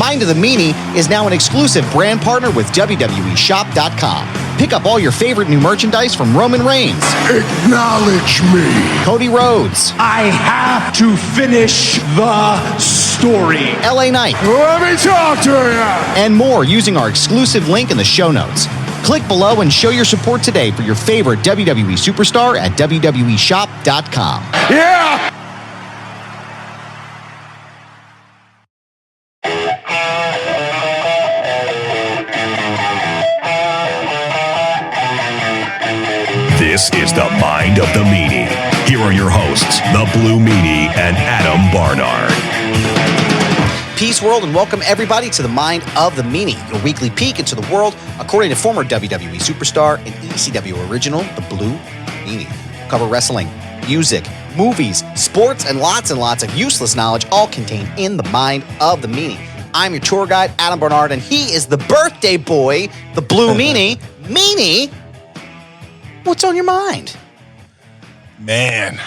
Mind of the Meanie is now an exclusive brand partner with WWEshop.com. Pick up all your favorite new merchandise from Roman Reigns. Acknowledge me. Cody Rhodes. I have to finish the story. LA Knight. Let me talk to you. And more using our exclusive link in the show notes. Click below and show your support today for your favorite WWE superstar at WWEshop.com. Yeah. This is the Mind of the Meanie. Here are your hosts, the Blue Meanie and Adam Barnard. Peace, world, and welcome everybody to the Mind of the Meanie, your weekly peek into the world, according to former WWE superstar and ECW original, the Blue Meanie. Cover wrestling, music, movies, sports, and lots of useless knowledge, all contained in the Mind of the Meanie. I'm your tour guide, Adam Barnard, and he is the birthday boy, the Blue Meanie. Meanie, what's on your mind? Man,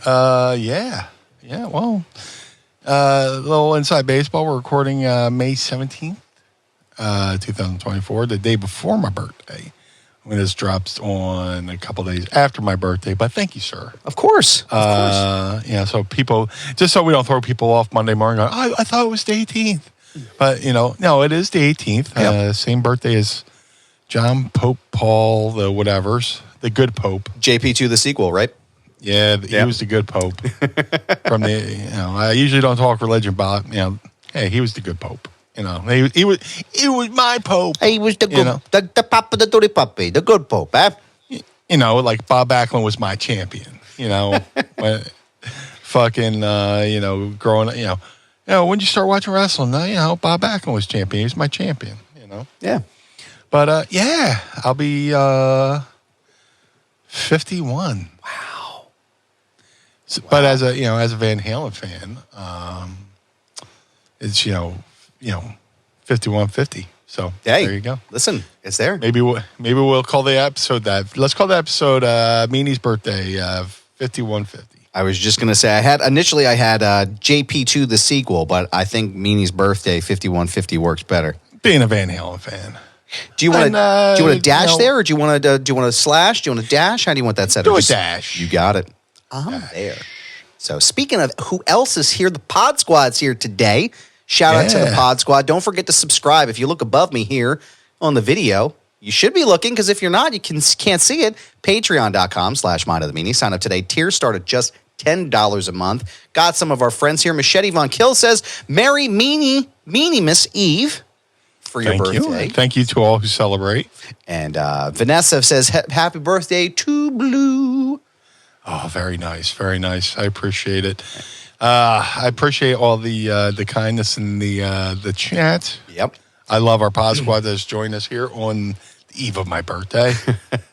yeah, well, a little inside baseball. We're recording May 17th, 2024, the day before my birthday. When this drops on a couple days after my birthday, but thank you, sir. Of course. Yeah, so people, just so we don't throw people off Monday morning, going, I thought it was the 18th. But, no, it is the 18th. Yep. Same birthday as John Pope Paul, the whatevers, the good Pope. JP2, the sequel, right? Yeah, he was the good Pope. From the, I usually don't talk religion, but, hey, he was the good Pope. He was my Pope. He was the good, the Papa, the Dirty Puppy, the good Pope, eh? Like Bob Backlund was my champion. Fucking, growing up, when you start watching wrestling, Bob Backlund was champion. He was my champion, Yeah. But, I'll be 51. Wow. So, but as a Van Halen fan, it's, 5150. So hey, there you go. Listen, it's there. Maybe we'll call the episode that. Let's call the episode Meanie's birthday 5150. I was just gonna say I had JP2 the sequel, but I think Meanie's birthday 5150 works better. Being a Van Halen fan. Do you want to dash there, or do you want to slash? Do you want to dash? How do you want that set up? Do a dash. You got it. I'm there. So speaking of who else is here, the Pod Squad's here today. Shout out to the Pod Squad. Don't forget to subscribe. If you look above me here on the video, you should be looking, because if you're not, you can't see it. Patreon.com/Mind of the Meanie. Sign up today. Tiers start at just $10 a month. Got some of our friends here. Machete Von Kill says, Merry Meanie Miss Eve for your birthday. Thank you to all who celebrate. And Vanessa says, happy birthday to Blue. Oh, very nice. Very nice. I appreciate it. I appreciate all the kindness in the chat. Yep. I love our Pod Squad that's joined us here on the eve of my birthday.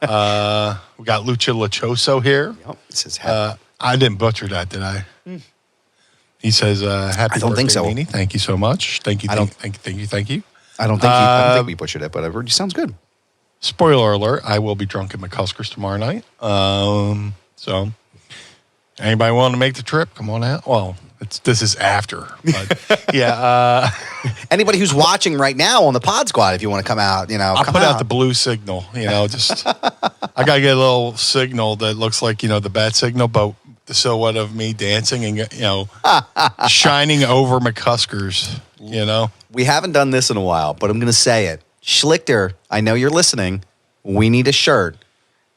We got Lucha Lachoso here. Yep. It says happy. I didn't butcher that, did I? He says, happy birthday, think so. Meanie. Thank you so much. Thank you. Thank you. I don't think we butchered it, but it sounds good. Spoiler alert, I will be drunk at McCusker's tomorrow night. So, anybody willing to make the trip? Come on out. Well, this is after. But, yeah. Anybody who's watching right now on the Pod Squad, if you want to come out, I'll put out the blue signal. Just I got to get a little signal that looks like, the bat signal, but the silhouette of me dancing and, shining over McCusker's, We haven't done this in a while, but I'm going to say it. Schlichter, I know you're listening. We need a shirt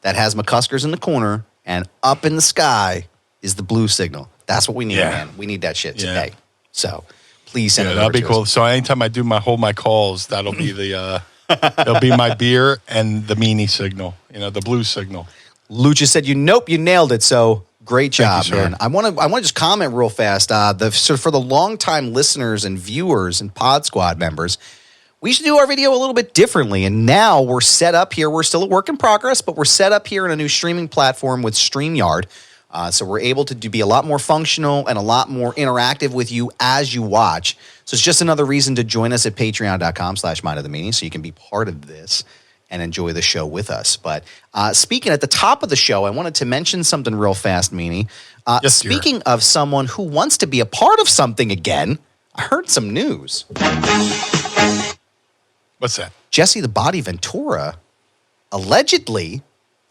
that has McCusker's in the corner, and up in the sky is the blue signal. That's what we need, man. We need that shit today. So please send it over. That'll be cool. So anytime I do hold my calls, that'll be the it'll be my beer and the Meanie signal, the blue signal. Lucha said, you nailed it. So great job, Thank you, man. I want to just comment real fast. For the longtime listeners and viewers and Pod Squad members, we should do our video a little bit differently. And now we're set up here. We're still a work in progress, but we're set up here in a new streaming platform with StreamYard. So we're able to be a lot more functional and a lot more interactive with you as you watch. So it's just another reason to join us at patreon.com/Mind of the Meanie, so you can be part of this and enjoy the show with us. But speaking at the top of the show, I wanted to mention something real fast, Meanie. Yes, speaking of someone who wants to be a part of something again, I heard some news. What's that? Jesse the Body Ventura allegedly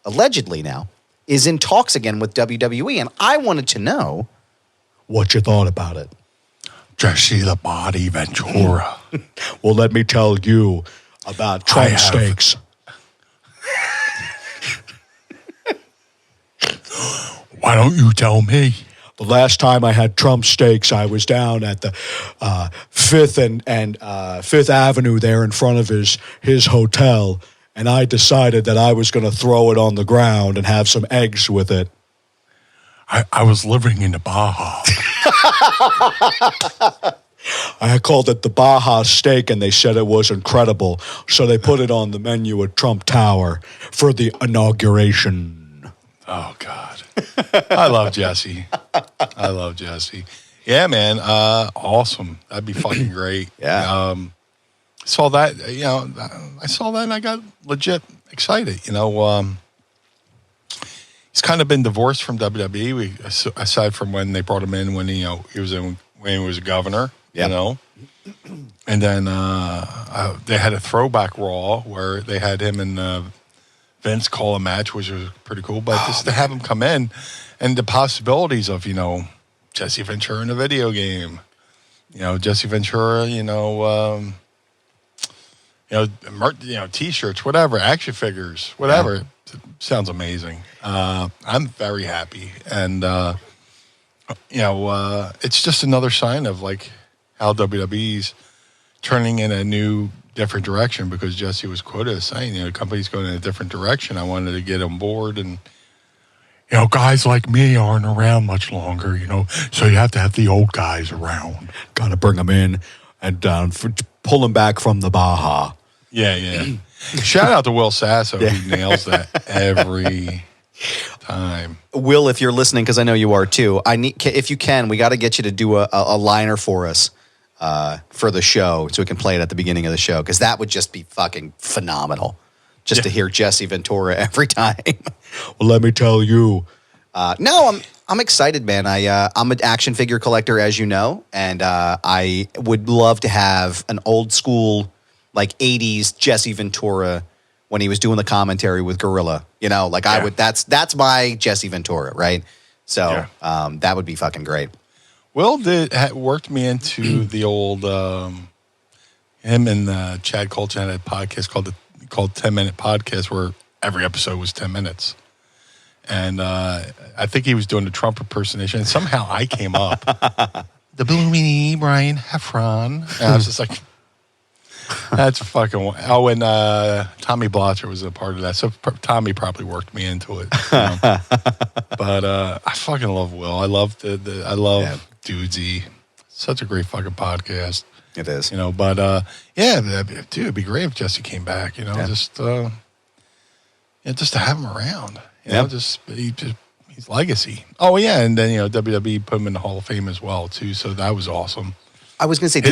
now, is in talks again with WWE, and I wanted to know what you thought about it. Jesse the Body Ventura. Well, let me tell you about Trump steaks. Why don't you tell me? The last time I had Trump steaks, I was down at the 5th and 5th Avenue there in front of his hotel, and I decided that I was going to throw it on the ground and have some eggs with it. I was living in the Baja. I called it the Baja steak, and they said it was incredible. So they put it on the menu at Trump Tower for the inauguration. Oh, God. I love Jesse. Yeah, man. Awesome. That'd be fucking great. Yeah. Saw that, I saw that and I got legit excited. He's kind of been divorced from WWE, aside from when they brought him in when he was a governor, And then they had a throwback Raw where they had him and Vince call a match, which was pretty cool. But just to have him come in and the possibilities of, Jesse Ventura in a video game, Jesse Ventura, T-shirts, whatever, action figures, whatever. Yeah. Sounds amazing. I'm very happy, and it's just another sign of like how WWE's turning in a new, different direction. Because Jesse was quoted as saying, the company's going in a different direction. I wanted to get on board, and guys like me aren't around much longer. So you have to have the old guys around. Got to bring them in and pull them back from the Baja. Yeah. Shout out to Will Sasso, who nails that every time. Will, if you're listening, because I know you are too, if you can, we got to get you to do a liner for us for the show, so we can play it at the beginning of the show, because that would just be fucking phenomenal, just to hear Jesse Ventura every time. Well, let me tell you. No, I'm excited, man. I'm an action figure collector, as you know, and I would love to have an old school, like 80s Jesse Ventura when he was doing the commentary with Gorilla. I would. That's my Jesse Ventura, right? So that would be fucking great. Will worked me into the old him and Chad Colton had a podcast called 10 Minute Podcast, where every episode was 10 minutes. And I think he was doing the Trump impersonation, and somehow I came up. The Blue Meanie, Brian Heffron. And I was just like, that's fucking... Oh, and Tommy Blotcher was a part of that. So Tommy probably worked me into it. But I fucking love Will. I love I love Dudesy. Such a great fucking podcast. It is. But dude, it'd be great if Jesse came back, just to have him around. His legacy. Oh yeah, and then WWE put him in the Hall of Fame as well too. So that was awesome. I was going to say,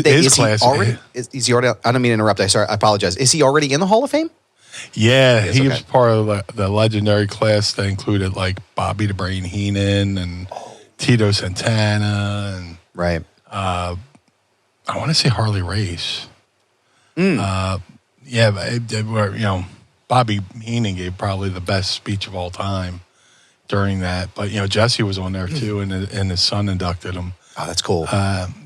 is he already? I don't mean to interrupt. I apologize. Is he already in the Hall of Fame? Yeah, he was part of the legendary class that included like Bobby the Brain Heenan and Tito Santana and right. I want to say Harley Race. Bobby Heenan gave probably the best speech of all time during that. But, Jesse was on there too, and his son inducted him. Oh, that's cool.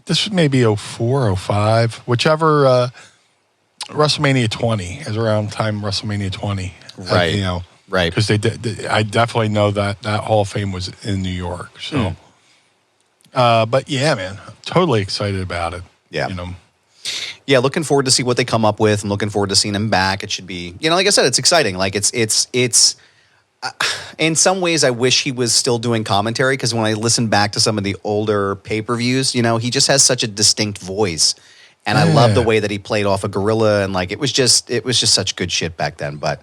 This was maybe 04, 05, whichever WrestleMania 20 is around time WrestleMania 20. Right. Right. Because I definitely know that Hall of Fame was in New York. So, but yeah, man, totally excited about it. Yeah. Yeah, looking forward to see what they come up with, and looking forward to seeing him back. It should be, like I said, it's exciting. Like it's in some ways, I wish he was still doing commentary, because when I listen back to some of the older pay-per-views, he just has such a distinct voice, and I love the way that he played off a Gorilla, and like it was just such good shit back then. But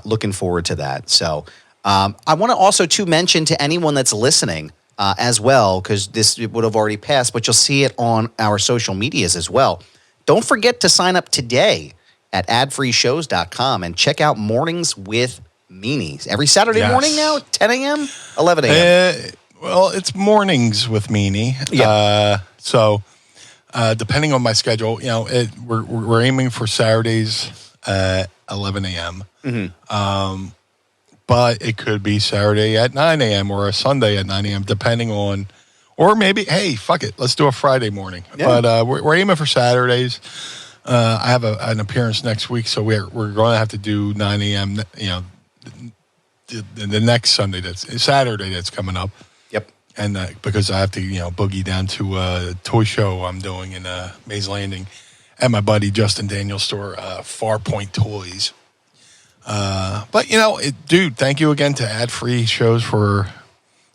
looking forward to that. So I want to also to mention to anyone that's listening as well, because it would have already passed, but you'll see it on our social medias as well. Don't forget to sign up today at adfreeshows.com and check out Mornings with Meanies. Every Saturday morning now, 10 a.m., 11 a.m. Well, it's Mornings with Meanie. Yeah. depending on my schedule, we're aiming for Saturdays at 11 a.m. But it could be Saturday at 9 a.m. or a Sunday at 9 a.m. depending on, or maybe, hey, fuck it, let's do a Friday morning. Yeah. But we're aiming for Saturdays. I have an appearance next week, so we're going to have to do 9 a.m. The next Saturday that's coming up. Yep. And because I have to boogie down to a toy show I'm doing in Mays Landing at my buddy Justin Daniel's store, Farpoint Toys. But dude, thank you again to Ad Free Shows for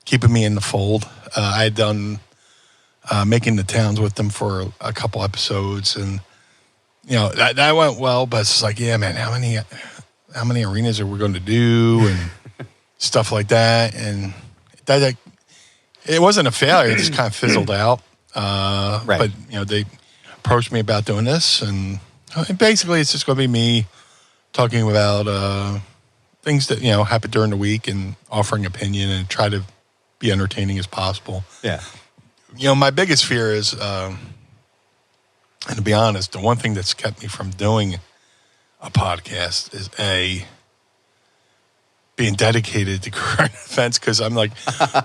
keeping me in the fold. I had done Making the Towns with them for a couple episodes, and that went well. But it's like, yeah, man, how many arenas are we going to do and stuff like that? And that it wasn't a failure; it just kind of fizzled out. Right. But they approached me about doing this, and basically, it's just going to be me talking about things that happen during the week and offering opinion and try to be entertaining as possible. Yeah. My biggest fear is, and to be honest, the one thing that's kept me from doing a podcast is being dedicated to current events, because I'm like,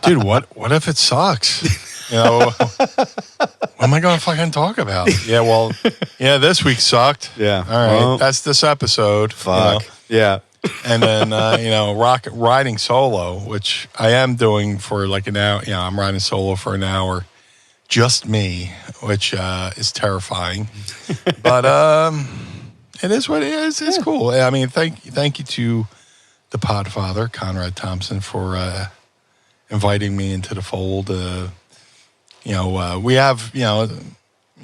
dude, what if it sucks? What am I going to fucking talk about? This week sucked. Yeah. All right. Well, that's this episode. Fuck. Yeah. And then, riding solo, which I am doing for like an hour. I'm riding solo for an hour. Just me, which is terrifying. But it is what it is. It's cool. I mean, thank you to the Podfather, Conrad Thompson, for inviting me into the fold. We have,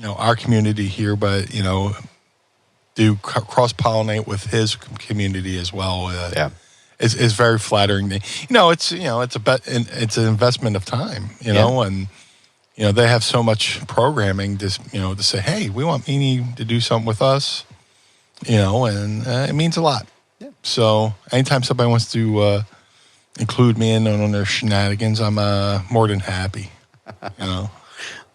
our community here, but, do cross-pollinate with his community as well. Is very flattering. It's an investment of time, and, they have so much programming to say, hey, we want Meanie to do something with us, and it means a lot. Yeah. So anytime somebody wants to include me in on their shenanigans, I'm more than happy,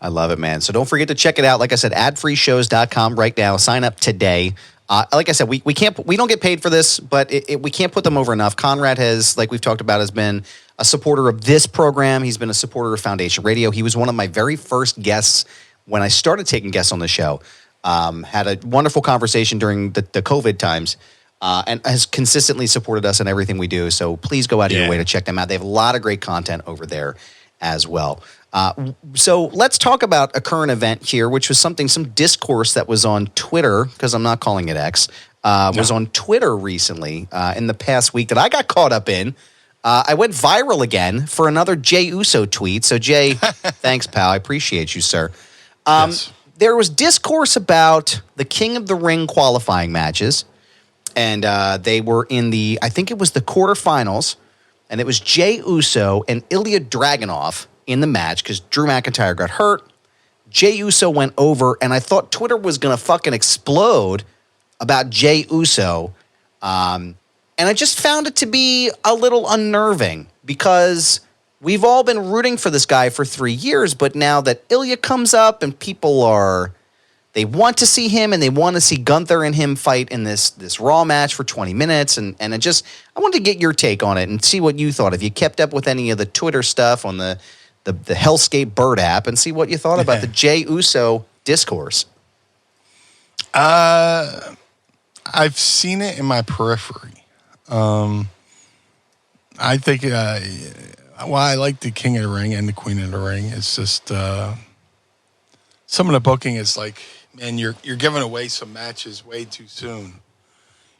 I love it, man. So don't forget to check it out. Like I said, adfreeshows.com right now. Sign up today. Like I said, we don't get paid for this, but we can't put them over enough. Conrad has, like we've talked about, has been a supporter of this program. He's been a supporter of Foundation Radio. He was one of my very first guests when I started taking guests on the show. Had a wonderful conversation during the COVID times, and has consistently supported us in everything we do. So please go out of your way to check them out. They have a lot of great content over there as well. So let's talk about a current event here, which was some discourse that was on Twitter, because I'm not calling it X, was on Twitter recently in the past week that I got caught up in. I went viral again for another Jey Uso tweet. So Jay, thanks, pal. I appreciate you, sir. Yes. There was discourse about the King of the Ring qualifying matches, and they were in I think it was the quarterfinals, and it was Jey Uso and Ilya Dragunov in the match because Drew McIntyre got hurt. Jey Uso went over, and I thought Twitter was going to fucking explode about Jey Uso. And I just found it to be a little unnerving because we've all been rooting for this guy for 3 years, but now that Ilya comes up and they want to see him and they want to see Gunther and him fight in this Raw match for 20 minutes. And I wanted to get your take on it and see what you thought. If you kept up with any of the Twitter stuff on the Hellscape Bird app and see what you thought about the Jey Uso discourse. I've seen it in my periphery. I think, I like the King of the Ring and the Queen of the Ring. It's just, some of the booking is like, man, you're giving away some matches way too soon.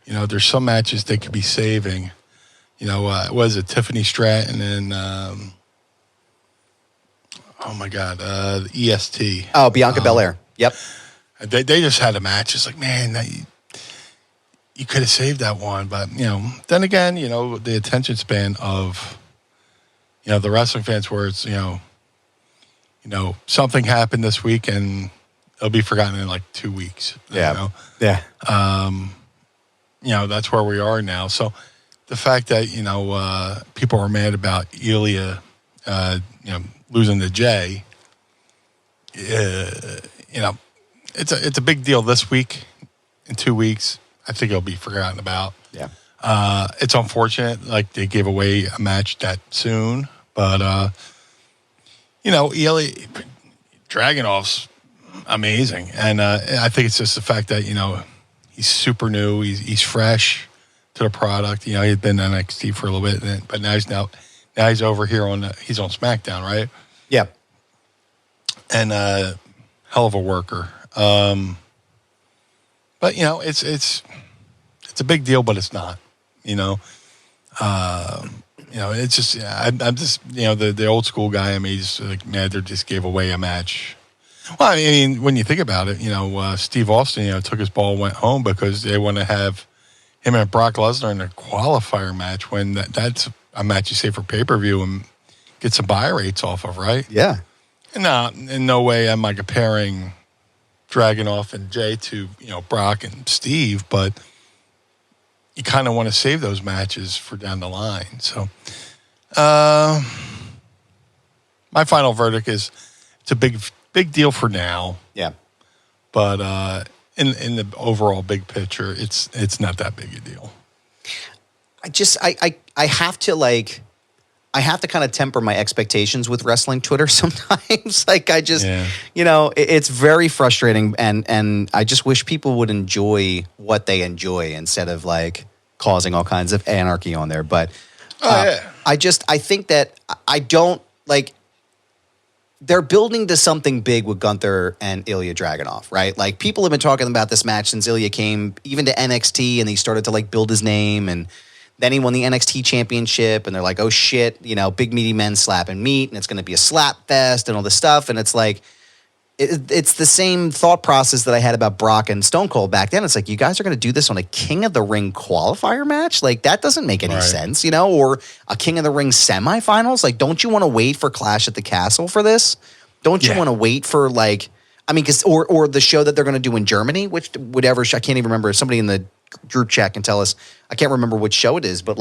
There's some matches they could be saving. Was it Tiffany Stratton and, oh my God, the EST. Oh, Bianca Belair. Yep. They just had a match. It's like, man, you could have saved that one. But, then again, the attention span of, the wrestling fans where it's, something happened this week and it'll be forgotten in like 2 weeks. Yeah. Yeah. That's where we are now. So the fact that, people are mad about Ilya, losing to Jey, it's a big deal this week. In 2 weeks, I think it'll be forgotten about. Yeah. It's unfortunate, like they gave away a match that soon, but Ilya Dragunov's amazing, and I think it's just the fact that he's super new, he's fresh to the product. He'd been in NXT for a little bit, but now he's over here he's on SmackDown, right? Yeah. And hell of a worker. But it's a big deal, but it's not. It's just I'm just the old school guy. I mean, just like mad they just gave away a match. Well, I mean, when you think about it, Steve Austin, took his ball, went home because they want to have him and Brock Lesnar in a qualifier match when that's a match you say for pay-per-view and get some buy rates off of, right? Yeah. No, in no way am I comparing Dragunov and Jey to, Brock and Steve, but you kind of want to save those matches for down the line. So, my final verdict is it's a big deal for now. Yeah. But in the overall big picture, it's not that big a deal. I have to I have to kind of temper my expectations with wrestling Twitter sometimes. It's very frustrating, and I just wish people would enjoy what they enjoy instead of causing all kinds of anarchy on there. But I think that I don't they're building to something big with Gunther and Ilya Dragunov, right? Like, people have been talking about this match since Ilya came even to NXT, and he started to build his name, and then he won the NXT championship, and they're like, oh shit, big meaty men slapping meat, and it's going to be a slap fest and all this stuff. And it's it's the same thought process that I had about Brock and Stone Cold back then. It's like, you guys are going to do this on a King of the Ring qualifier match? That doesn't make any sense, or a King of the Ring semifinals. Don't you want to wait for Clash at the Castle for this? Don't you want to wait for or the show that they're going to do in Germany, I can't even remember. Somebody in the group chat can tell us. I can't remember which show it is, but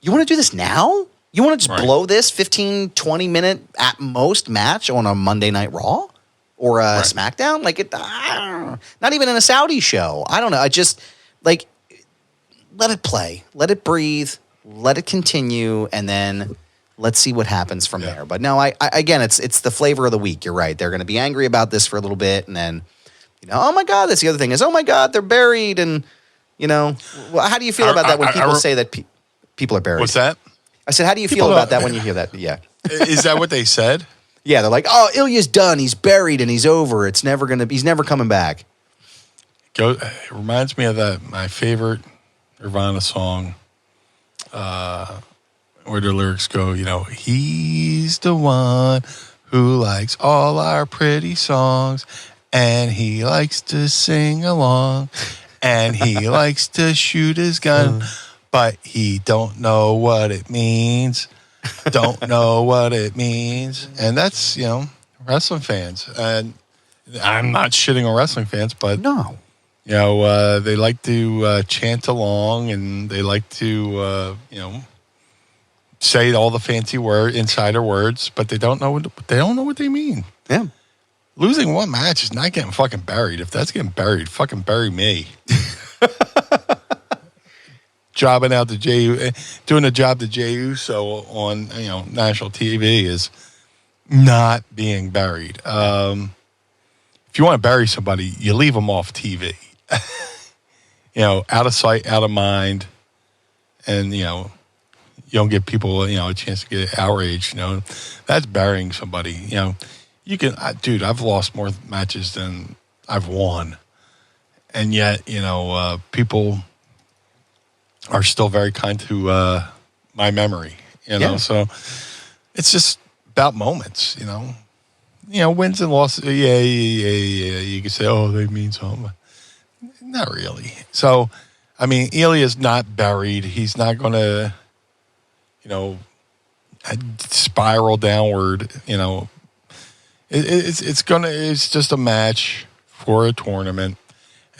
you want to do this now? You want to just blow this 15, 20 minute at most match on a Monday Night Raw or a SmackDown? Not even in a Saudi show. I don't know. I just let it play, let it breathe, let it continue, and then let's see what happens from there. But no, I again, it's the flavor of the week. You're right. They're going to be angry about this for a little bit, and then oh my God, that's the other thing is, oh my God, they're buried, and how do you feel about that when people say that people are buried? What's that? I said, how do you feel about that when you hear that? Yeah. Is that what they said? Yeah, they're like, oh, Ilya's done. He's buried and he's over. He's never coming back. It reminds me of my favorite Nirvana song, where the lyrics go, he's the one who likes all our pretty songs, and he likes to sing along, and he likes to shoot his gun, but he don't know what it means. Don't know what it means. And that's, wrestling fans. And I'm not shitting on wrestling fans, but no. They like to chant along, and they like to say all the fancy insider words, but they don't know what they mean. Yeah. Losing one match is not getting fucking buried. If that's getting buried, fucking bury me. Jobbing out to doing a job to Jey Uso on national TV is not being buried. If you want to bury somebody, you leave them off TV. Out of sight, out of mind, and you don't give people a chance to get outraged. That's burying somebody. You can, dude. I've lost more matches than I've won, and yet people are still very kind to my memory. So it's just about moments. Wins and losses. Yeah. You can say, oh, they mean something. Not really. So, I mean, Ilya's not buried. He's not going to, spiral downward. It's just a match for a tournament.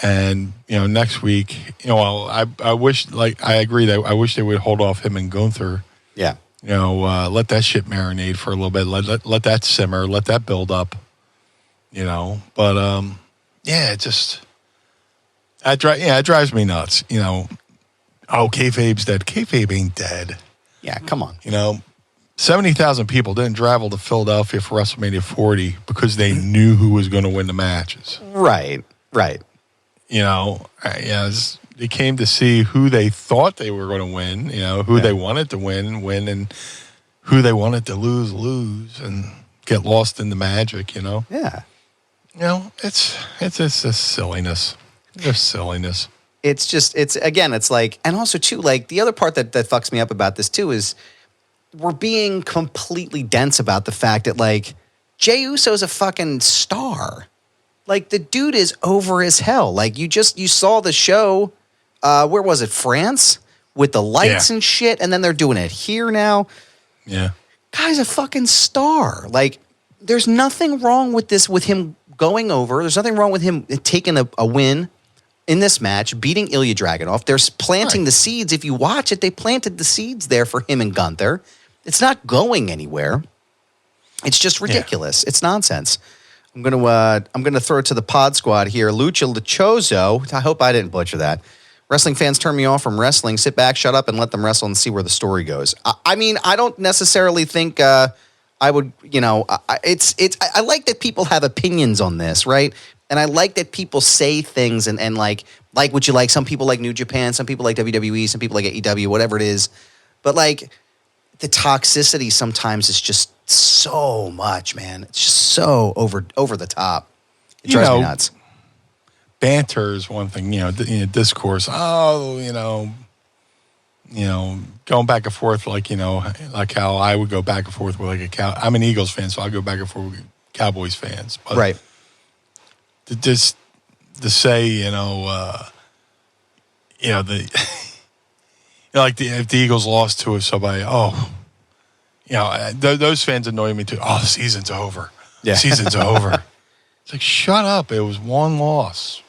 And, next week, I wish, I agree that I wish they would hold off him and Gunther. Yeah. Let that shit marinate for a little bit. Let that simmer. Let that build up. But yeah, it just it drives me nuts. Kayfabe's dead. Kayfabe ain't dead. Yeah, come on. 70,000 people didn't travel to Philadelphia for WrestleMania 40 because they knew who was going to win the matches. Right. They came to see who they thought they were going to win, who they wanted to win, and who they wanted to lose, and get lost in the magic, Yeah. It's just silliness. Just silliness. It's like, and also too, like the other part that fucks me up about this too is we're being completely dense about the fact that like Jey Uso's a fucking star. Like the dude is over as hell. Like you saw the show, where was it? France with the lights and shit. And then they're doing it here now. Yeah. Guy's a fucking star. Like there's nothing wrong with this, with him going over. There's nothing wrong with him taking a win in this match, beating Ilya Dragunov. They're planting the seeds. If you watch it, they planted the seeds there for him and Gunther. It's not going anywhere. It's just ridiculous. It's nonsense. I'm gonna throw it to the pod squad here. Lucha Lechoso. I hope I didn't butcher that. Wrestling fans turn me off from wrestling. Sit back, shut up, and let them wrestle and see where the story goes. I mean, I don't necessarily think I would. I like that people have opinions on this, right? And I like that people say things and like what you like. Some people like New Japan, some people like WWE, some people like AEW, whatever it is. But like the toxicity sometimes is just so much, man. It's just so over the top. It drives me nuts. Banter is one thing, discourse. Going back and forth, like how I would go back and forth with like I'm an Eagles fan, so I go back and forth with Cowboys fans. But right. To say, if the Eagles lost to somebody, those fans annoy me too. Oh, the season's over. Yeah. The season's over. It's like, shut up. It was one loss.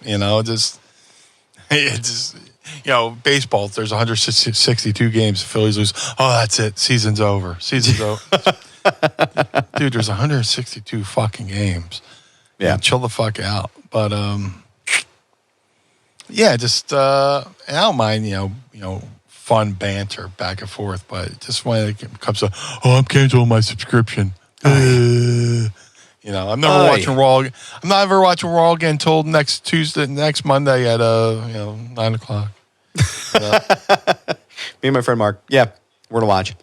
Baseball, there's 162 games. The Phillies lose. Oh, that's it. Season's over. Season's over. Dude, there's 162 fucking games. Yeah. Chill the fuck out. But, just, I don't mind, fun banter back and forth, but just when it comes to, I'm canceling my subscription. I'm never watching Raw. I'm not ever watching Raw again until next Monday at 9:00. Me and my friend Mark. Yeah, we're gonna watch.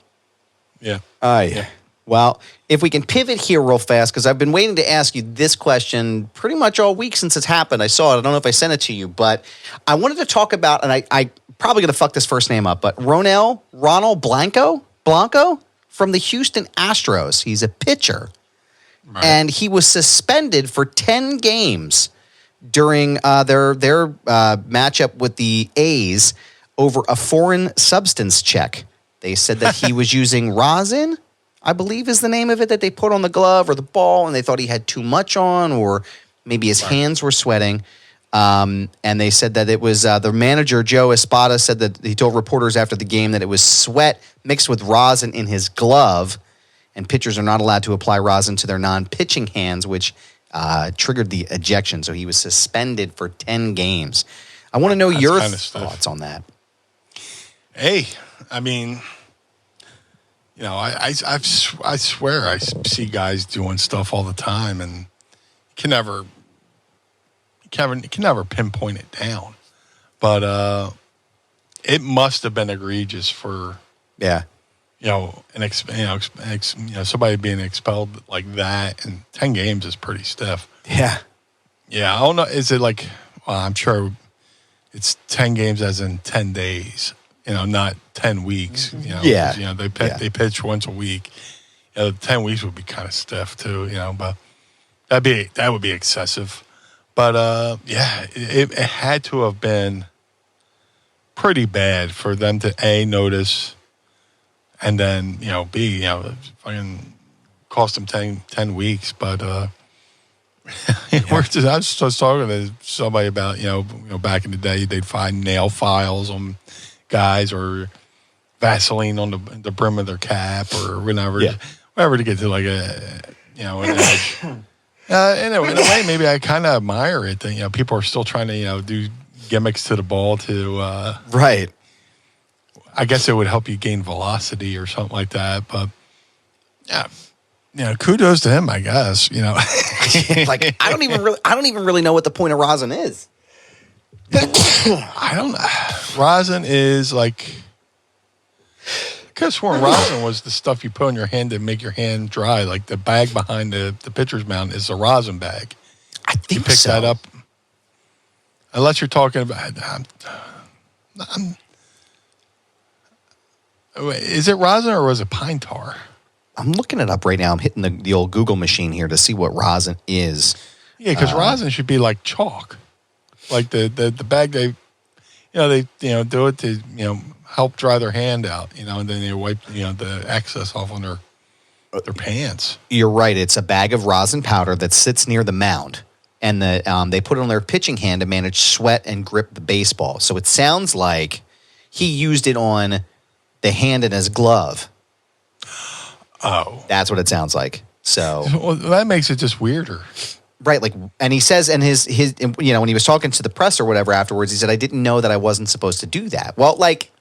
Yeah. Yeah. Well, if we can pivot here real fast, because I've been waiting to ask you this question pretty much all week since it's happened. I saw it. I don't know if I sent it to you, but I wanted to talk about, and I probably going to fuck this first name up, but Ronel Blanco from the Houston Astros. He's a pitcher. Right. And he was suspended for 10 games during their matchup with the A's over a foreign substance check. They said that he was using rosin, I believe is the name of it, that they put on the glove or the ball, and they thought he had too much on, or maybe his hands were sweating. And they said that it was the manager, Joe Espada, said that he told reporters after the game that it was sweat mixed with rosin in his glove, and pitchers are not allowed to apply rosin to their non-pitching hands, which triggered the ejection. So he was suspended for 10 games. I want to know your thoughts on that. Hey, I mean, I swear I see guys doing stuff all the time, and you can never pinpoint it down. But it must have been egregious for somebody being expelled like that, and 10 games is pretty stiff. Yeah. Yeah, I don't know. Is it like? Well, I'm sure it's 10 games as in 10 days. Not 10 weeks. They pitch once a week. 10 weeks would be kind of stiff too. But that would be excessive. But it had to have been pretty bad for them to A, notice, and then B, fucking cost them 10 weeks. But I was just talking to somebody about back in the day they'd find nail files on guys or Vaseline on the brim of their cap or whatever to get to like an edge. In a way, maybe I kind of admire it that people are still trying to do gimmicks to the ball to right. I guess it would help you gain velocity or something like that. But yeah, kudos to him, I guess. Like I don't even really know what the point of rosin is. I don't know. Rosin is like. Because when rosin was the stuff you put on your hand to make your hand dry, like the bag behind the pitcher's mound is a rosin bag. I think you pick so. that up. Unless you're talking about, is it rosin or was it pine tar? I'm looking it up right now. I'm hitting the old Google machine here to see what rosin is. Yeah, because rosin should be like chalk, like the bag they do it to help dry their hand out, and then they wipe, the excess off on their pants. You're right. It's a bag of rosin powder that sits near the mound, and they put it on their pitching hand to manage sweat and grip the baseball. So it sounds like he used it on the hand in his glove. Oh. That's what it sounds like. So well, that makes it just weirder. Right, and he says in his when he was talking to the press or whatever afterwards, he said, I didn't know that I wasn't supposed to do that. Well, like,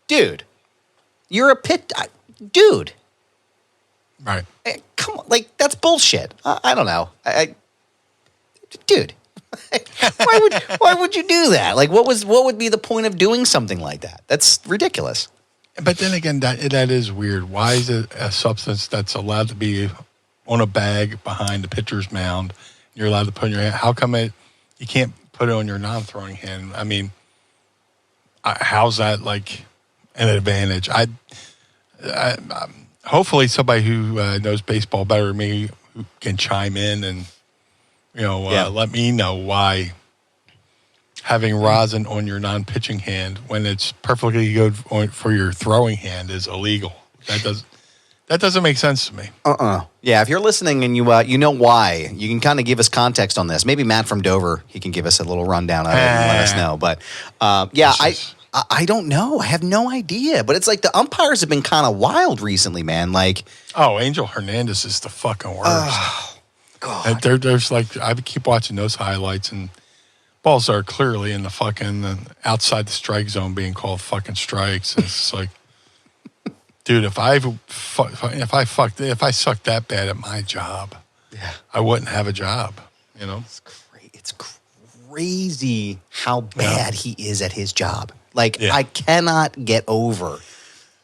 dude, you're a dude. Right. Come on, like, that's bullshit. I don't know. Dude, why would you do that? Like, what would be the point of doing something like that? That's ridiculous. But then again, that is weird. Why is it a substance that's allowed to be on a bag behind the pitcher's mound? You're allowed to put in your hand. How come you can't put it on your non-throwing hand? I mean, how's that like an advantage? I hopefully somebody who knows baseball better than me who can chime in and let me know why having rosin on your non-pitching hand when it's perfectly good for your throwing hand is illegal. That doesn't make sense to me. Yeah, if you're listening and you know why, you can kind of give us context on this. Maybe Matt from Dover, he can give us a little rundown of it and let us know. But I don't know. I have no idea. But it's like the umpires have been kind of wild recently, man. Like, Angel Hernandez is the fucking worst. Oh, God. There's like, I keep watching those highlights and balls are clearly in the fucking outside the strike zone being called fucking strikes. It's like, dude, if I sucked that bad at my job, I wouldn't have a job. It's crazy how bad he is at his job. Like, I cannot get over.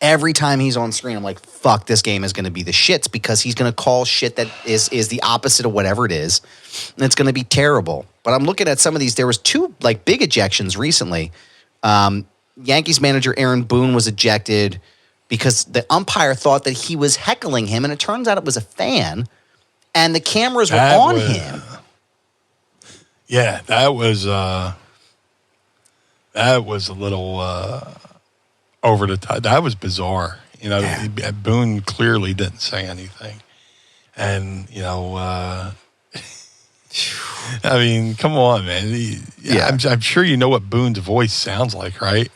Every time he's on screen, I'm like, fuck, this game is going to be the shits because he's going to call shit that is the opposite of whatever it is, and it's going to be terrible. But I'm looking at some of these. There was 2 like big ejections recently. Yankees manager Aaron Boone was ejected because the umpire thought that he was heckling him, and it turns out it was a fan, and the cameras were on him. Yeah, that was a little over the top. That was bizarre. Boone clearly didn't say anything, and I mean, come on, man. I'm sure you know what Boone's voice sounds like, right?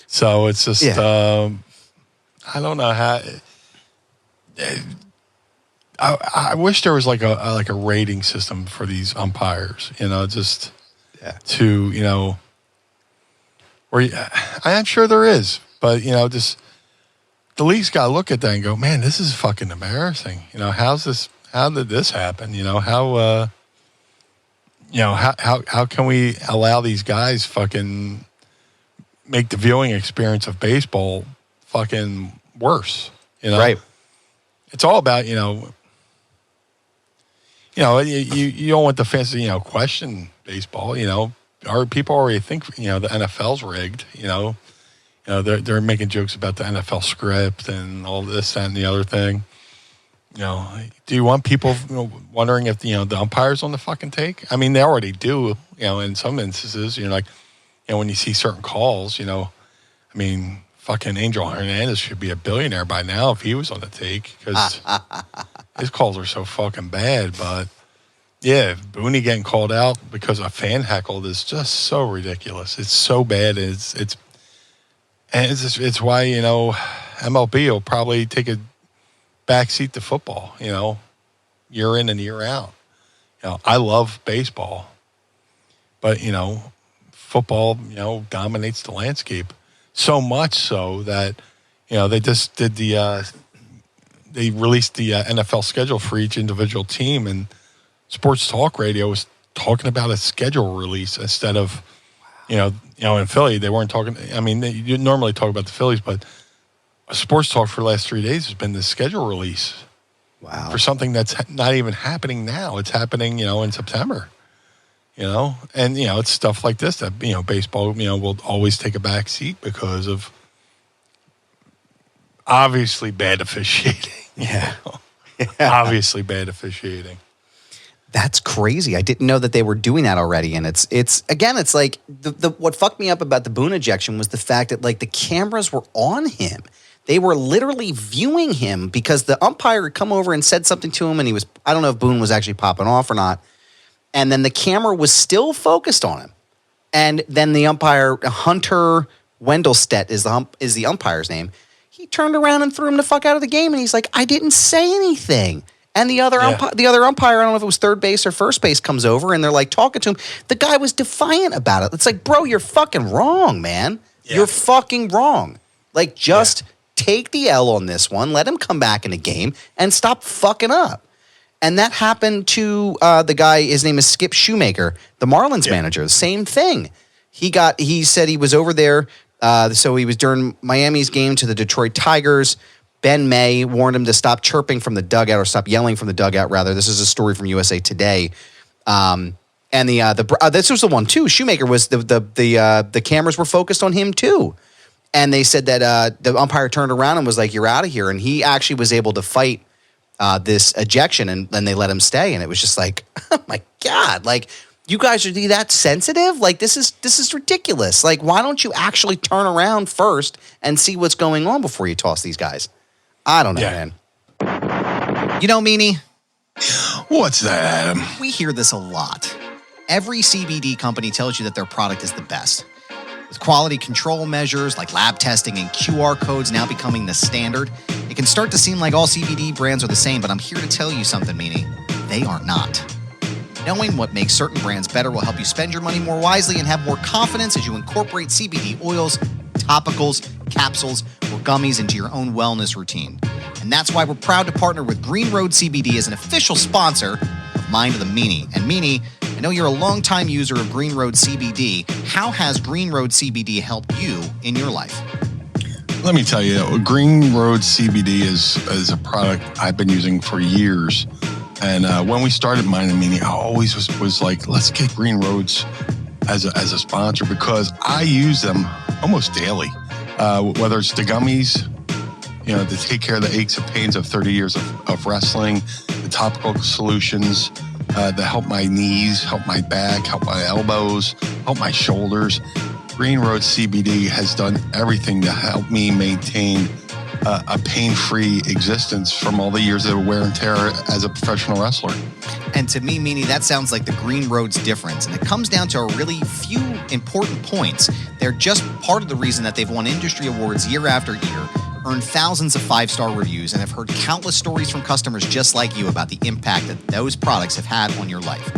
So it's just, I don't know how. I wish there was like a rating system for these umpires, just to, where I'm sure there is, but just the league's got to look at that and go, man, this is fucking embarrassing. How did this happen? How can we allow these guys fucking make the viewing experience of baseball fucking worse? Right. It's all about, you don't want the fans to, question baseball, Our people already think, the NFL's rigged, they're making jokes about the NFL script and all this, that, and the other thing. Do you want people wondering if, the umpire's on the fucking take? I mean, they already do, in some instances, when you see certain calls, I mean, fucking Angel Hernandez should be a billionaire by now if he was on the take because his calls are so fucking bad. But yeah, Booney getting called out because a fan heckled is just so ridiculous. It's so bad. It's why, MLB will probably take a backseat to football, year in and year out. I love baseball, but, football, dominates the landscape so much so that, they just did they released the NFL schedule for each individual team, and sports talk radio was talking about a schedule release instead of, in Philly, they weren't talking. I mean, you normally talk about the Phillies, but sports talk for the last 3 days has been the schedule release. Wow. For something that's not even happening now. It's happening, in September. And it's stuff like this that baseball will always take a back seat because of obviously bad officiating. Yeah. Obviously bad officiating. That's crazy. I didn't know that they were doing that already. And it's like the what fucked me up about the Boone ejection was the fact that like the cameras were on him. They were literally viewing him because the umpire had come over and said something to him, and I don't know if Boone was actually popping off or not. And then the camera was still focused on him. And then the umpire, Hunter Wendelstedt is the umpire's name. He turned around and threw him the fuck out of the game, and he's like, I didn't say anything. And the other umpire, I don't know if it was third base or first base, comes over, and they're like talking to him. The guy was defiant about it. It's like, bro, you're fucking wrong, man. Yeah. You're fucking wrong. Like, just take the L on this one. Let him come back in the game and stop fucking up. And that happened to the guy, his name is Skip Shoemaker, the Marlins manager. The same thing. He said he was over there. So he was during Miami's game to the Detroit Tigers. Ben May warned him to stop chirping from the dugout, or stop yelling from the dugout, rather. This is a story from USA Today. And this was the one too. Shoemaker was the cameras were focused on him too. And they said that the umpire turned around and was like, "You're out of here." And he actually was able to fight this ejection, and then they let him stay. And it was just like, oh my God, like, you guys are that sensitive? Like, this is ridiculous. Like, why don't you actually turn around first and see what's going on before you toss these guys? I don't know, man. Meanie? What's that, Adam? We hear this a lot. Every CBD company tells you that their product is the best. With quality control measures like lab testing and QR codes now becoming the standard, it can start to seem like all CBD brands are the same, but I'm here to tell you something, Meanie. They are not. Knowing what makes certain brands better will help you spend your money more wisely and have more confidence as you incorporate CBD oils, topicals, capsules, or gummies into your own wellness routine. And that's why we're proud to partner with Green Road CBD as an official sponsor of Mind of the Meanie. And Meanie, I know you're a longtime user of Green Road CBD. How has Green Road CBD helped you in your life? Let me tell you, Green Road CBD is a product I've been using for years. And when we started Mind of the Meanie, I always was like, let's get Green Roads as a sponsor, because I use them almost daily. Whether it's the gummies, to take care of the aches and pains of 30 years of wrestling, the topical solutions that help my knees, help my back, help my elbows, help my shoulders. Green Road CBD has done everything to help me maintain a pain-free existence from all the years of wear and tear as a professional wrestler. And to me, Meanie, that sounds like the Green Road's difference. And it comes down to a really few important points. They're just part of the reason that they've won industry awards year after year, earned thousands of 5-star reviews, and have heard countless stories from customers just like you about the impact that those products have had on your life.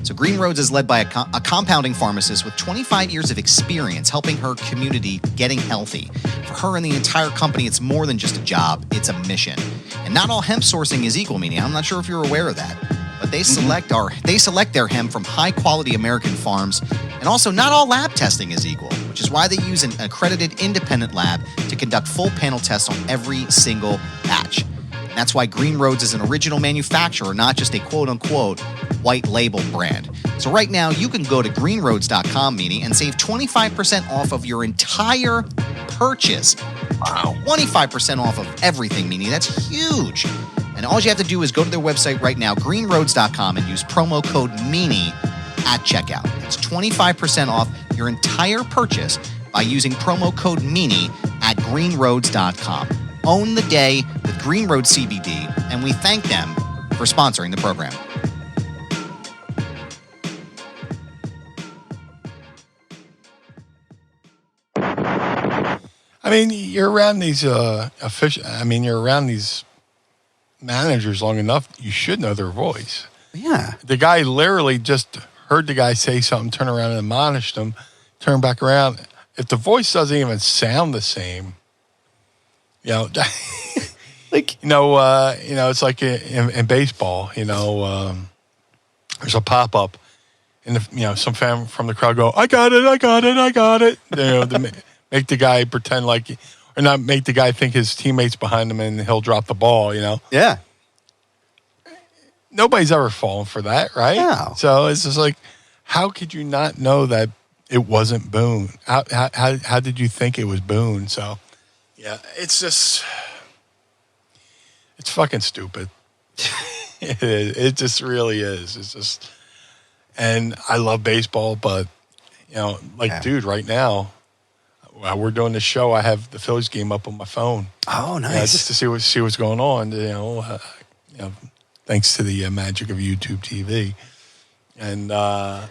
So Green Roads is led by a compounding pharmacist with 25 years of experience helping her community getting healthy. For her and the entire company, it's more than just a job, it's a mission. And not all hemp sourcing is equal, Meanie. I'm not sure if you're aware of that. But they select their hemp from high-quality American farms, and also not all lab testing is equal, which is why they use an accredited independent lab to conduct full panel tests on every single batch. And that's why Green Roads is an original manufacturer, not just a quote-unquote white label brand. So right now, you can go to greenroads.com, Meanie, and save 25% off of your entire purchase. Wow. 25% off of everything, Meanie. That's huge. And all you have to do is go to their website right now, greenroads.com, and use promo code MEANIE at checkout. It's 25% off your entire purchase by using promo code MEANIE at greenroads.com. Own the day with Green Road CBD, and we thank them for sponsoring the program. I mean, you're around these you're around these managers long enough, you should know their voice. Yeah. The guy literally just heard the guy say something, turn around and admonished him, turn back around. If the voice doesn't even sound the same, Like, it's like in baseball, there's a pop-up, and some fan from the crowd go, I got it. To make the guy pretend like, or not make the guy think his teammates behind him and he'll drop the ball, Yeah. Nobody's ever fallen for that, right? No. So it's just like, how could you not know that it wasn't Boone? How did you think it was Boone? So, yeah, it's just, it's fucking stupid. It just really is. It's just, and I love baseball, but, dude, right now, while we're doing this show, I have the Phillies game up on my phone. Oh, nice. Just to see what's going on, thanks to the magic of YouTube TV. And, I'm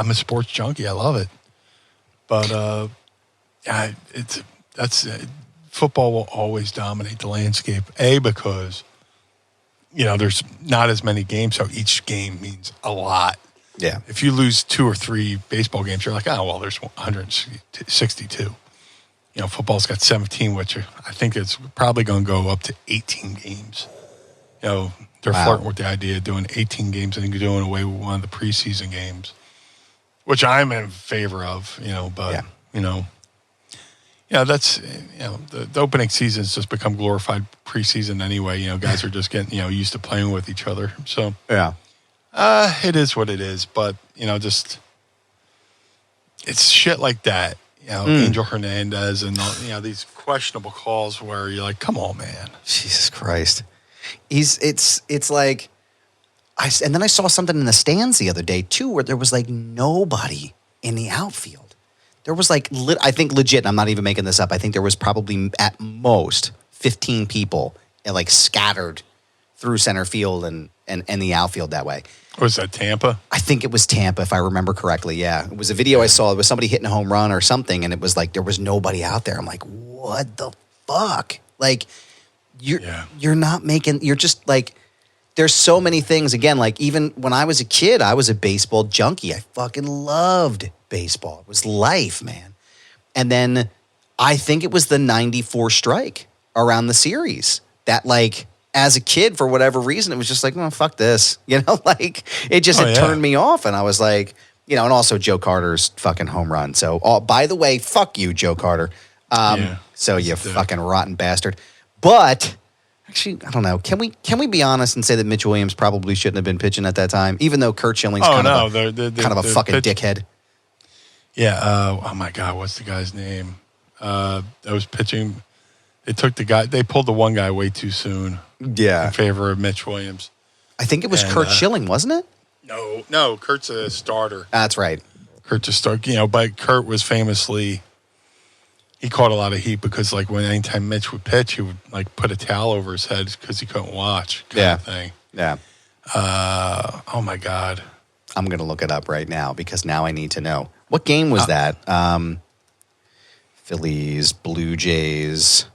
a sports junkie. I love it. But football will always dominate the landscape. Because there's not as many games, so each game means a lot. Yeah. If you lose 2 or 3 baseball games, you're like, oh well, there's 162. Football's got 17, which I think it's probably going to go up to 18 games. They're flirting with the idea of doing 18 games and doing away with one of the preseason games, which I'm in favor of, but, that's, the opening season's just become glorified preseason anyway. Guys are just getting, used to playing with each other. So, Yeah. It is what it is, but, just, it's shit like that. Angel Hernandez and, these questionable calls where you're like, come on, man. Jesus Christ. It's like, and then I saw something in the stands the other day too, where there was like nobody in the outfield. There was like, I think legit, and I'm not even making this up, I think there was probably at most 15 people like scattered through center field and the outfield that way. Was that Tampa? I think it was Tampa, if I remember correctly. Yeah, it was a video I saw. It was somebody hitting a home run or something, and it was like there was nobody out there. I'm like, what the fuck? Like, you're not making. You're just like, there's so many things. Again, like even when I was a kid, I was a baseball junkie. I fucking loved baseball. It was life, man. And then I think it was the '94 strike around the series that like. As a kid, for whatever reason, it was just like, oh, fuck this. Like, it just turned me off. And I was like, and also Joe Carter's fucking home run. So, by the way, fuck you, Joe Carter. So you fucking rotten bastard. But, actually, I don't know. Can we be honest and say that Mitch Williams probably shouldn't have been pitching at that time, even though Kurt Schilling's kind of a fucking dickhead? Yeah. Oh, my God. What's the guy's name? That was pitching. They pulled the one guy way too soon. Yeah. In favor of Mitch Williams. I think it was Kurt Schilling, wasn't it? No, Kurt's a starter. That's right. Kurt's a starter. But Kurt was famously, he caught a lot of heat because like anytime Mitch would pitch, he would like put a towel over his head because he couldn't watch kind of thing. Yeah. Oh my God. I'm going to look it up right now because now I need to know. What game was that? Phillies, Blue Jays.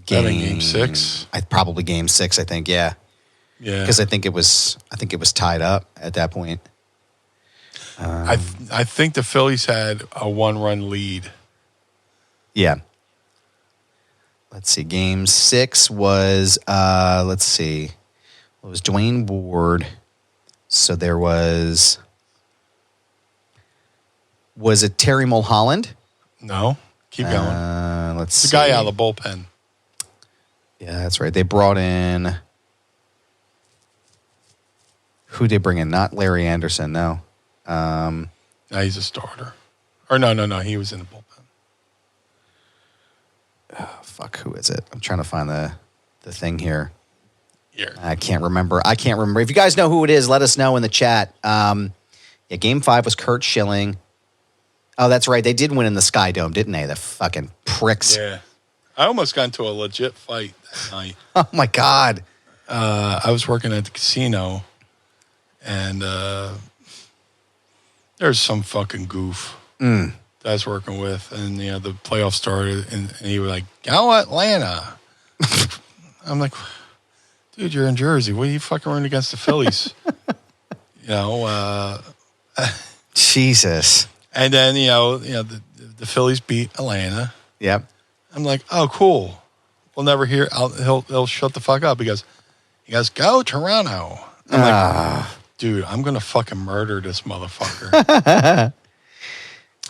Game 6. Probably game 6, I think, yeah. Yeah. Because I think it was tied up at that point. I think the Phillies had a 1-run lead. Yeah. Let's see. Game 6 was let's see. It was Dwayne Ward. So there was it Terry Mulholland? No. Keep going. Let's see. The guy out of the bullpen. Yeah, that's right. They brought in. Who did they bring in? Not Larry Anderson, no. No, he's a starter. Or no. He was in the bullpen. Oh, fuck, who is it? I'm trying to find the thing here. Here. I can't remember. If you guys know who it is, let us know in the chat. Game 5 was Kurt Schilling. Oh, that's right. They did win in the Sky Dome, didn't they? The fucking pricks. Yeah. I almost got into a legit fight that night. Oh, my God. I was working at the casino, and there's some fucking goof that I was working with. And, the playoffs started, and he was like, go Atlanta. I'm like, dude, you're in Jersey. What are you fucking running against the Phillies? Jesus. And then, the Phillies beat Atlanta. Yep. I'm like, oh, cool. We'll never hear. He'll shut the fuck up. He goes, go Toronto. I'm like, dude, I'm going to fucking murder this motherfucker.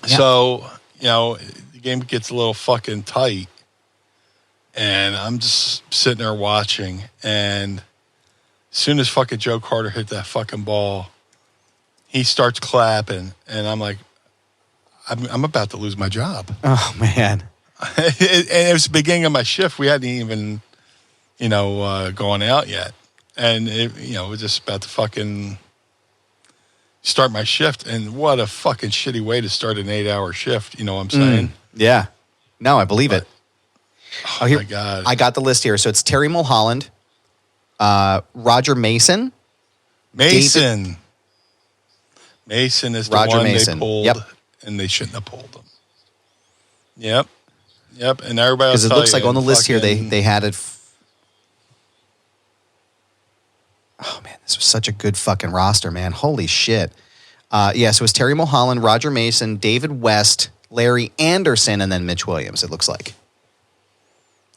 So, the game gets a little fucking tight. And I'm just sitting there watching. And as soon as fucking Joe Carter hit that fucking ball, he starts clapping. And I'm like, I'm about to lose my job. Oh, man. And it was the beginning of my shift. We hadn't even, gone out yet. And, it was just about to fucking start my shift. And what a fucking shitty way to start an 8-hour shift. You know what I'm saying? Yeah. No, I believe it. Oh, here, my God. I got the list here. So it's Terry Mulholland, Roger Mason. Mason is the Roger one Mason. they pulled. Yep. And they shouldn't have pulled him. Yep. And everybody else. Because it looks like on the list here, they had it. Oh, man, this was such a good fucking roster, man. Holy shit. So it was Terry Mulholland, Roger Mason, David West, Larry Anderson, and then Mitch Williams, it looks like.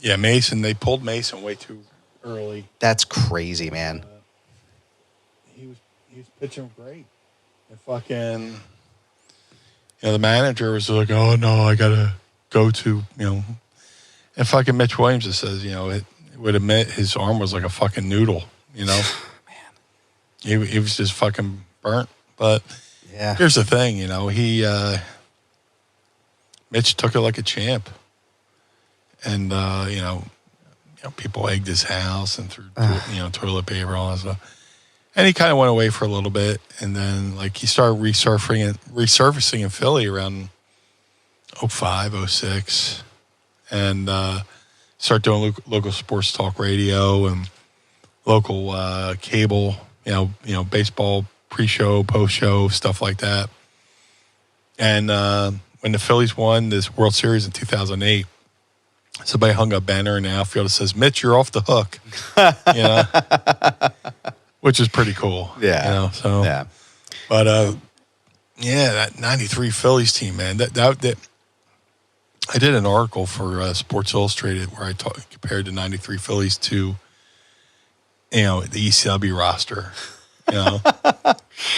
Yeah, Mason. They pulled Mason way too early. That's crazy, man. He was pitching great. And fucking, the manager was like, oh, no, I got to go to, And fucking Mitch Williams just says, it would admit his arm was like a fucking noodle, Man. He was just fucking burnt. But yeah, here's the thing, Mitch took it like a champ. And, people egged his house and threw, toilet paper, all that stuff. And he kind of went away for a little bit. And then, he started resurfacing in Philly around 05, 06. And started doing local sports talk radio and local cable, baseball pre-show, post-show, stuff like that. And when the Phillies won this World Series in 2008, somebody hung a banner in the outfield that says, Mitch, you're off the hook. Which is pretty cool. Yeah. Yeah. But, that 93 Phillies team, man, that I did an article for Sports Illustrated where I compared the 93 Phillies to, the ECW roster.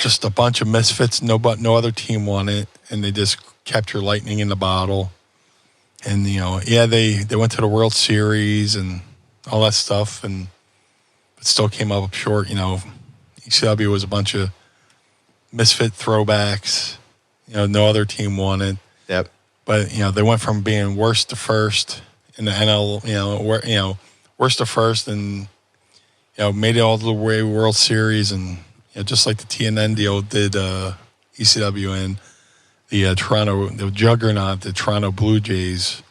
Just a bunch of misfits. No other team won it, and they just kept your lightning in the bottle. And they went to the World Series and all that stuff, and but still came up short. ECW was a bunch of misfit throwbacks. No other team won it. Yep. But they went from being worst to first in the NL. Worst to first, and made it all the way World Series, and just like the TNN deal did ECW and the juggernaut, the Toronto Blue Jays,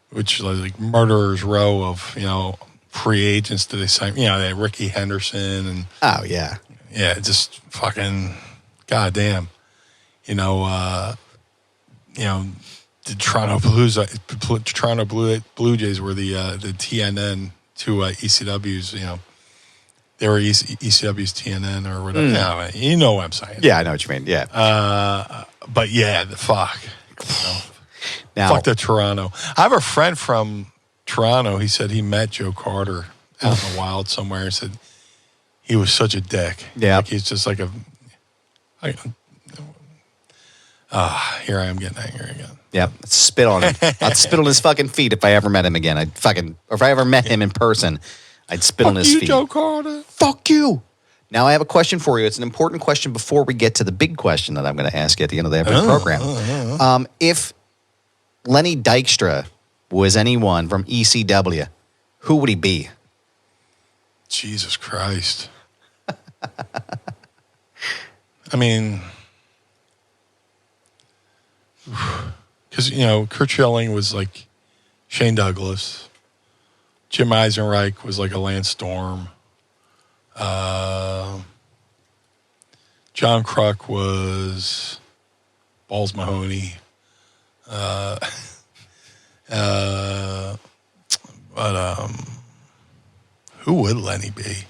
which was like murderer's row of free agents that they signed. They had Ricky Henderson and just fucking goddamn. The Toronto Blue Jays were the TNN to ECW's. They were ECW's TNN or whatever. Yeah, you know what I'm saying. Yeah, I know what you mean. Yeah. But yeah, the fuck. Now, fuck the Toronto. I have a friend from Toronto. He said he met Joe Carter out in the wild somewhere. He said he was such a dick. Yeah. He's just like here I am getting angry again. Yep. Spit on him. I'd spit on his fucking feet if I ever met him again. Or if I ever met him in person, I'd spit on his feet. Joe Carter. Fuck you. Now I have a question for you. It's an important question before we get to the big question that I'm going to ask you at the end of the program. If Lenny Dykstra was anyone from ECW, who would he be? Jesus Christ. I mean, because, Kurt Schilling was like Shane Douglas. Jim Eisenreich was like a Lance Storm. John Kruk was Balls Mahoney. Who would Lenny be?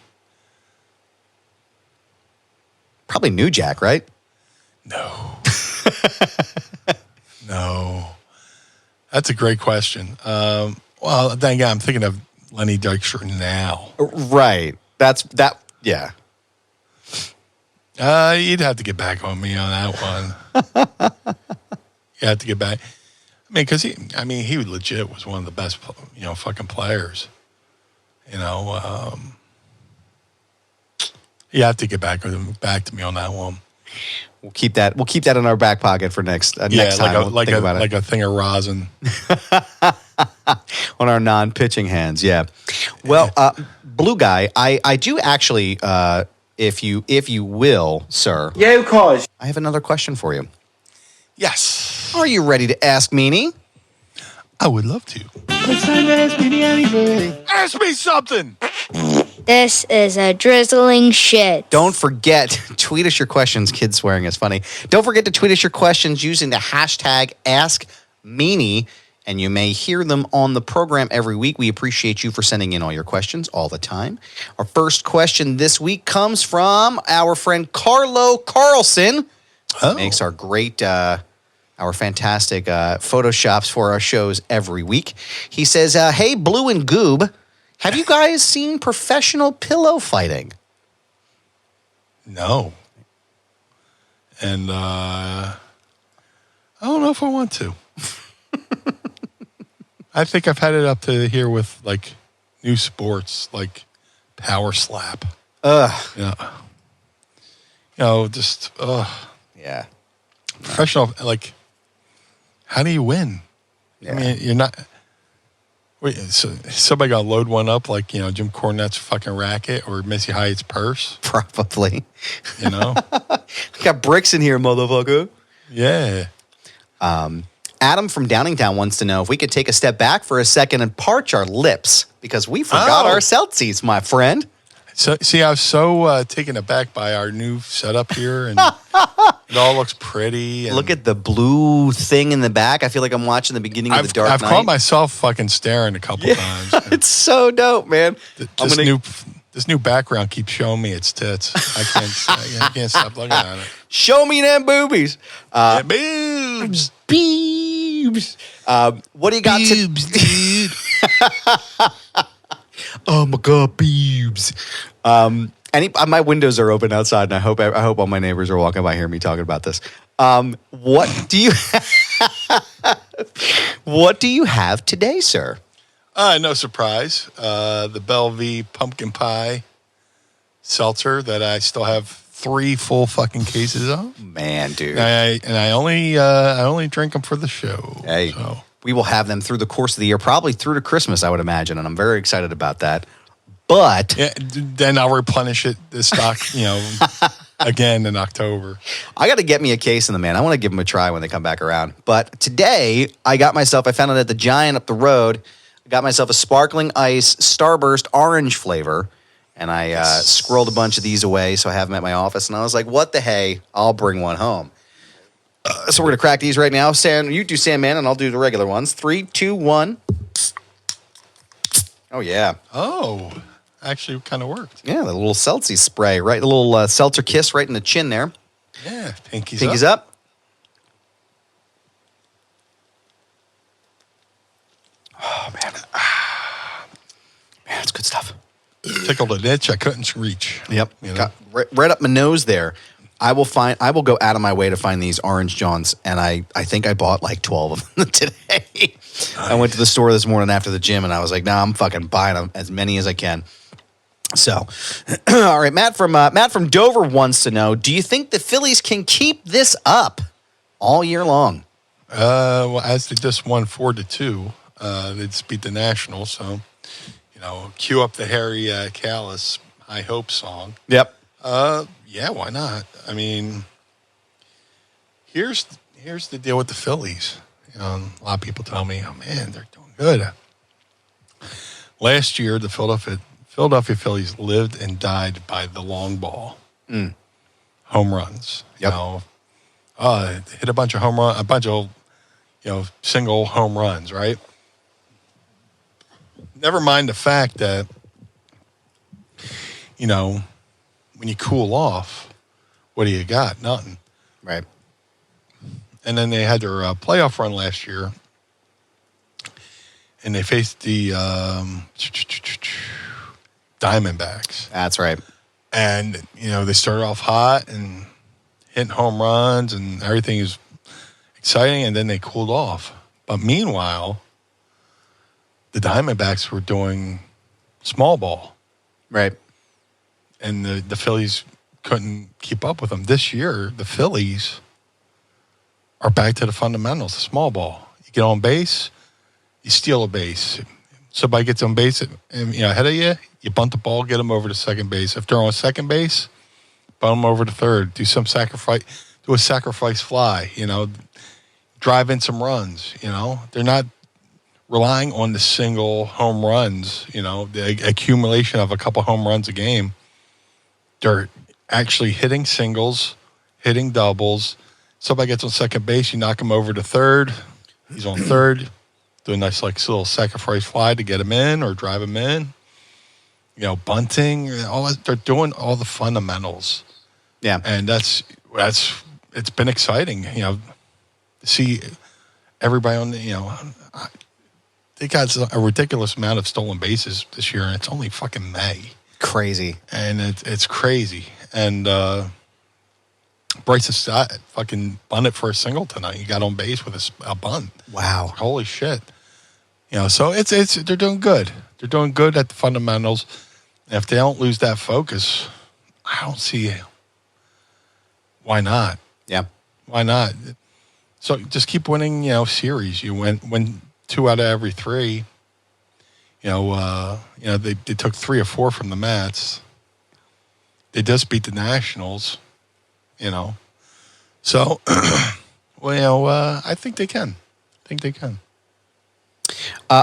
Probably New Jack, right? No. No. That's a great question. Well, then again, I'm thinking of Lenny Dykstra now. Right. Yeah. You'd have to get back on me on that one. You have to get back. I mean, because he legit was one of the best, fucking players. You have to get back to me on that one. We'll keep that in our back pocket for next time. Like a thing of rosin on our non-pitching hands. Yeah. Well, Blue Guy, I do actually, if you will, sir. Yeah, of course. I have another question for you. Yes. Are you ready to ask Meanie? I would love to. It's time to ask Meanie anything. Ask me something. This is a drizzling shit. Don't forget, tweet us your questions. Kid swearing is funny. Don't forget to tweet us your questions using the hashtag AskMeanie, and you may hear them on the program every week. We appreciate you for sending in all your questions all the time. Our first question this week comes from our friend Carlo Carlson. Oh. Makes our great, our fantastic photoshops for our shows every week. He says, hey, Blue and Goob, have you guys seen professional pillow fighting? No. And I don't know if I want to. I think I've had it up to here with like new sports, like power slap. Yeah. Yeah. Professional, like, how do you win? Yeah. I mean, you're not. Wait, so somebody got to load one up like, Jim Cornette's fucking racket or Missy Hyatt's purse? Probably. Got bricks in here, motherfucker. Yeah. Adam from Downingtown wants to know if we could take a step back for a second and parch our lips because we forgot our Celsius, my friend. So, see, I was so taken aback by our new setup here, and it all looks pretty. And look at the blue thing in the back. I feel like I'm watching the beginning of the Dark Knight. I've caught myth fucking staring a couple times. It's so dope, man. This new background keeps showing me its tits. I can't stop looking at it. Show me them boobies. Boobs. Boobs. What do you got? Boobs, dude. Oh my God, boobs. My windows are open outside, and I hope all my neighbors are walking by hearing me talking about this. What do you have today, sir? No surprise. The Bellevue pumpkin pie seltzer that I still have 3 full fucking cases of. Man, dude. And I only drink them for the show. Hey, so. We will have them through the course of the year, probably through to Christmas, I would imagine, and I'm very excited about that. But then I'll replenish the stock, again in October. I got to get me a case in the man. I want to give them a try when they come back around. But today, I found it at the Giant up the road. I got myself a sparkling ice Starburst orange flavor, and I scrolled a bunch of these away, so I have them at my office. And I was like, what the hey? I'll bring one home. So we're going to crack these right now. Sam, you do Sandman, and I'll do the regular ones. 3, 2, 1. Oh, yeah. Oh, actually kind of worked. Yeah, the little Celsius spray, right? The little seltzer kiss right in the chin there. Yeah, pinkies up. Oh, man. Man, it's good stuff. Tickled an itch I couldn't reach. Yep. Got right up my nose there. I will go out of my way to find these Orange Johns, and I think I bought like 12 of them today. Nice. I went to the store this morning after the gym, and I was like, I'm fucking buying them, as many as I can. So, all right, Matt from Dover wants to know, do you think the Phillies can keep this up all year long? Well, as they just won 4-2, they just beat the Nationals, so, cue up the Harry Callis I Hope song. Yep. Yeah, why not? I mean, here's the deal with the Phillies. A lot of people tell me, oh, man, they're doing good. Last year, the Philadelphia Phillies lived and died by the long ball. Home runs. Yep. Hit a bunch of single home runs, right? Never mind the fact that you know, when you cool off, what do you got? Nothing. Right. And then they had their playoff run last year, and they faced the Diamondbacks. That's right. And, you know, they started off hot and hitting home runs, and everything is exciting, and then they cooled off. But meanwhile, the Diamondbacks were doing small ball. Right. And the Phillies couldn't keep up with them. This year, the Phillies are back to the fundamentals, the small ball. You get on base, you steal a base. Somebody gets on base and, you know, ahead of you, you bunt the ball, get them over to second base. If they're on second base, bunt them over to third. Do a sacrifice fly, you know, drive in some runs, you know. They're not relying on the single home runs, you know, the accumulation of a couple home runs a game. They're actually hitting singles, hitting doubles. Somebody gets on second base, you knock him over to third. He's on third. Do a nice little sacrifice fly to get him in or drive him in. You know, bunting, all that. They're doing all the fundamentals. Yeah. And it's been exciting, you know, to see everybody on the, you know, they got a ridiculous amount of stolen bases this year, and it's only fucking May. Crazy. And it's crazy. And Bryson Stott fucking bunted for a single tonight. He got on base with a bunt. Wow. Holy shit. You know, so they're doing good. They're doing good at the fundamentals. And if they don't lose that focus, I don't see why not. Yeah. Why not? So just keep winning, you know, series. You win 2 out of every 3. You know, they took 3 or 4 from the Mets. They just beat the Nationals, you know. So, well, you know, I think they can.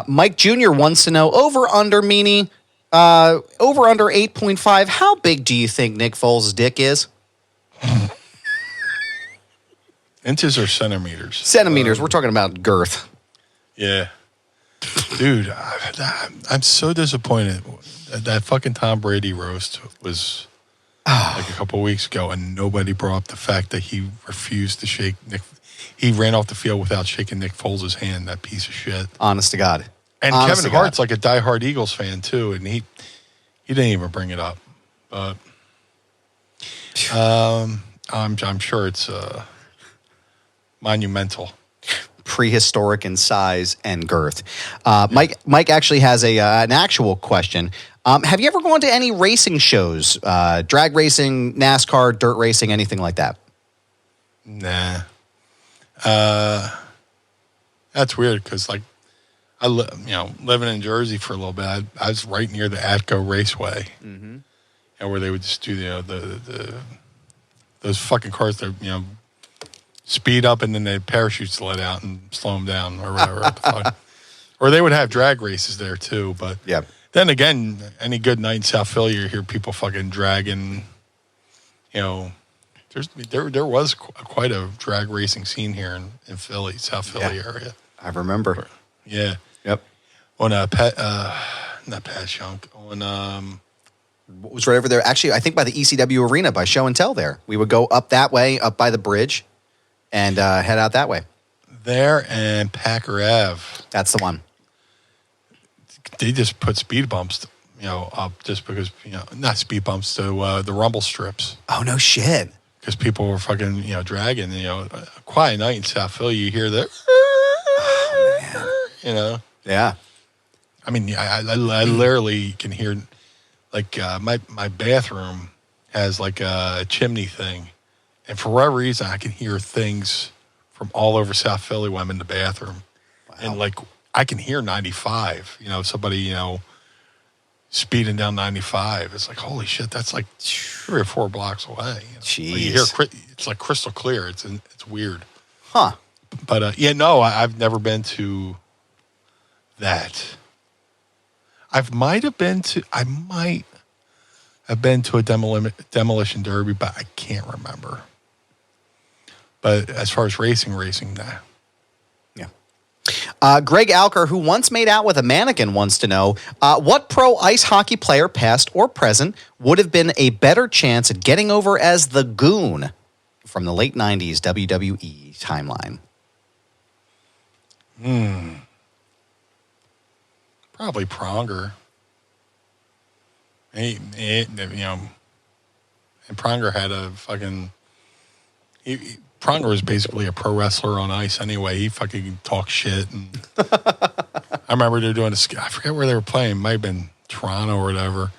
Mike Jr. wants to know, over under Meanie, over under 8.5, how big do you think Nick Foles' dick is? Inches or centimeters? Centimeters. We're talking about girth. Yeah. Dude, I'm so disappointed. That fucking Tom Brady roast was like a couple of weeks ago, and nobody brought up the fact that he refused to shake Nick. He ran off the field without shaking Nick Foles' hand, that piece of shit. Honest to God. And Kevin Hart's like a diehard Eagles fan, too, and he didn't even bring it up. But I'm sure it's monumental. Prehistoric in size and girth. Mike actually has an actual question. Have you ever gone to any racing shows? Drag racing, NASCAR, dirt racing, anything like that? Nah. That's weird because, like, living in Jersey for a little bit, I was right near the Atco Raceway, and where they would just do those fucking cars that speed up and then they parachutes let out and slow them down or whatever. What the fuck. Or they would have drag races there too, but yeah. Then again, any good night in South Philly, you hear people fucking dragging. You know, there was quite a drag racing scene here in Philly, South Philly area. I remember. Yeah. Yep. On not Pat Shunk. On what was right over there? Actually, I think by the ECW Arena by Show and Tell. There, we would go up that way, up by the bridge, and head out that way. There and Packer Ave. That's the one. They just put speed bumps, up just because, not speed bumps, to the rumble strips. Oh, no shit. Because people were fucking, dragging, a quiet night in South Philly, you hear that, Yeah. I mean, I literally can hear, like, my bathroom has, like, a chimney thing. And for whatever reason, I can hear things from all over South Philly when I'm in the bathroom. Wow. And, like, I can hear 95, somebody, speeding down 95. It's like, holy shit, that's like 3 or 4 blocks away. Jeez. You hear, it's like crystal clear. It's weird. Huh. But, I've never been to that. I might have been to a demolition derby, but I can't remember. But as far as racing, nah. Yeah. Greg Alker, who once made out with a mannequin, wants to know, what pro ice hockey player, past or present, would have been a better chance at getting over as the Goon from the late 90s WWE timeline? Probably Pronger. And Pronger had a fucking... Pronger was basically a pro wrestler on ice anyway. He fucking talked shit. And I remember they were doing I forget where they were playing. It might have been Toronto or whatever.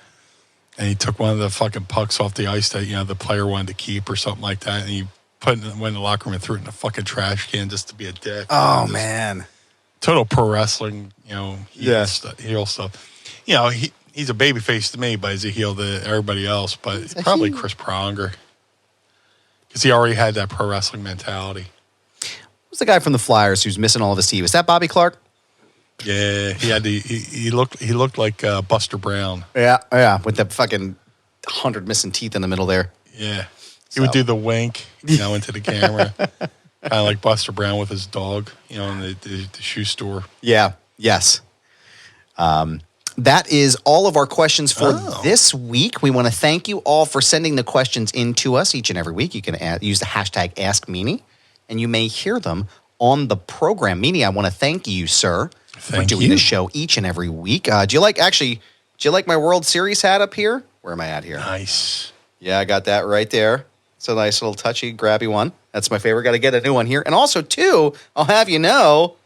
And he took one of the fucking pucks off the ice that, the player wanted to keep or something like that. And he went in the locker room and threw it in a fucking trash can just to be a dick. Oh, man. Total pro wrestling, heel stuff. He's a babyface to me, but he's a heel to everybody else. But probably Chris Pronger. Because he already had that pro wrestling mentality. Who's the guy from the Flyers who's missing all of his teeth? Is that Bobby Clark? Yeah, he looked like Buster Brown. Yeah, with the fucking 100 missing teeth in the middle there. Yeah, he would do the wink, into the camera, kind of like Buster Brown with his dog, in the shoe store. Yeah. Yes. That is all of our questions for this week. We want to thank you all for sending the questions in to us each and every week. You can use the hashtag AskMeanie, and you may hear them on the program. Meanie, I want to thank you, sir, for doing the show each and every week. Do you like my World Series hat up here? Where am I at here? Nice. Yeah, I got that right there. It's a nice little touchy, grabby one. That's my favorite. Got to get a new one here. And also, too, I'll have you know,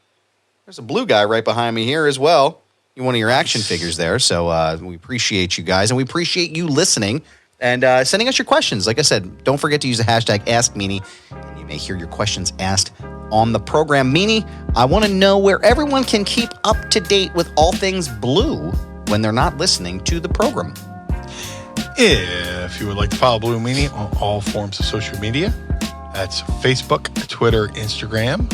there's a blue guy right behind me here as well. You're one of your action figures there. So we appreciate you guys, and we appreciate you listening and sending us your questions. Like I said, don't forget to use the hashtag AskMeanie, and you may hear your questions asked on the program. Meanie, I want to know where everyone can keep up to date with all things blue when they're not listening to the program. If you would like to follow Blue Meanie on all forms of social media, that's Facebook, Twitter, Instagram,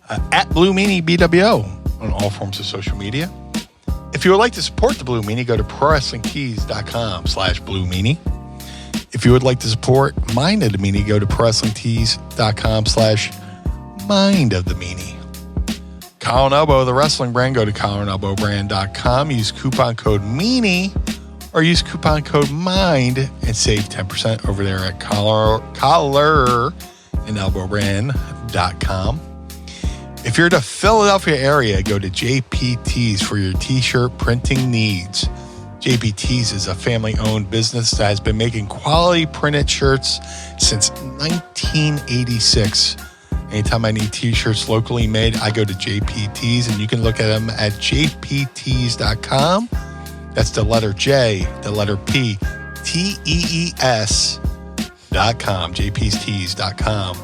at Blue Meanie BWO on all forms of social media. If you would like to support the Blue Meanie, go to prowrestlingtees.com/Blue Meanie. If you would like to support Mind of the Meanie, go to prowrestlingtees.com/Mind of the Meanie. Collar and Elbow, the wrestling brand, go to collarandelbowbrand.com. Use coupon code Meanie or use coupon code MIND and save 10% over there at collarandelbowbrand.com. If you're in the Philadelphia area, go to JPT's for your t-shirt printing needs. JPT's is a family-owned business that has been making quality printed shirts since 1986. Anytime I need t-shirts locally made, I go to JPT's, and you can look at them at jptees.com. That's the letter J, the letter P, TEES.com, jptees.com.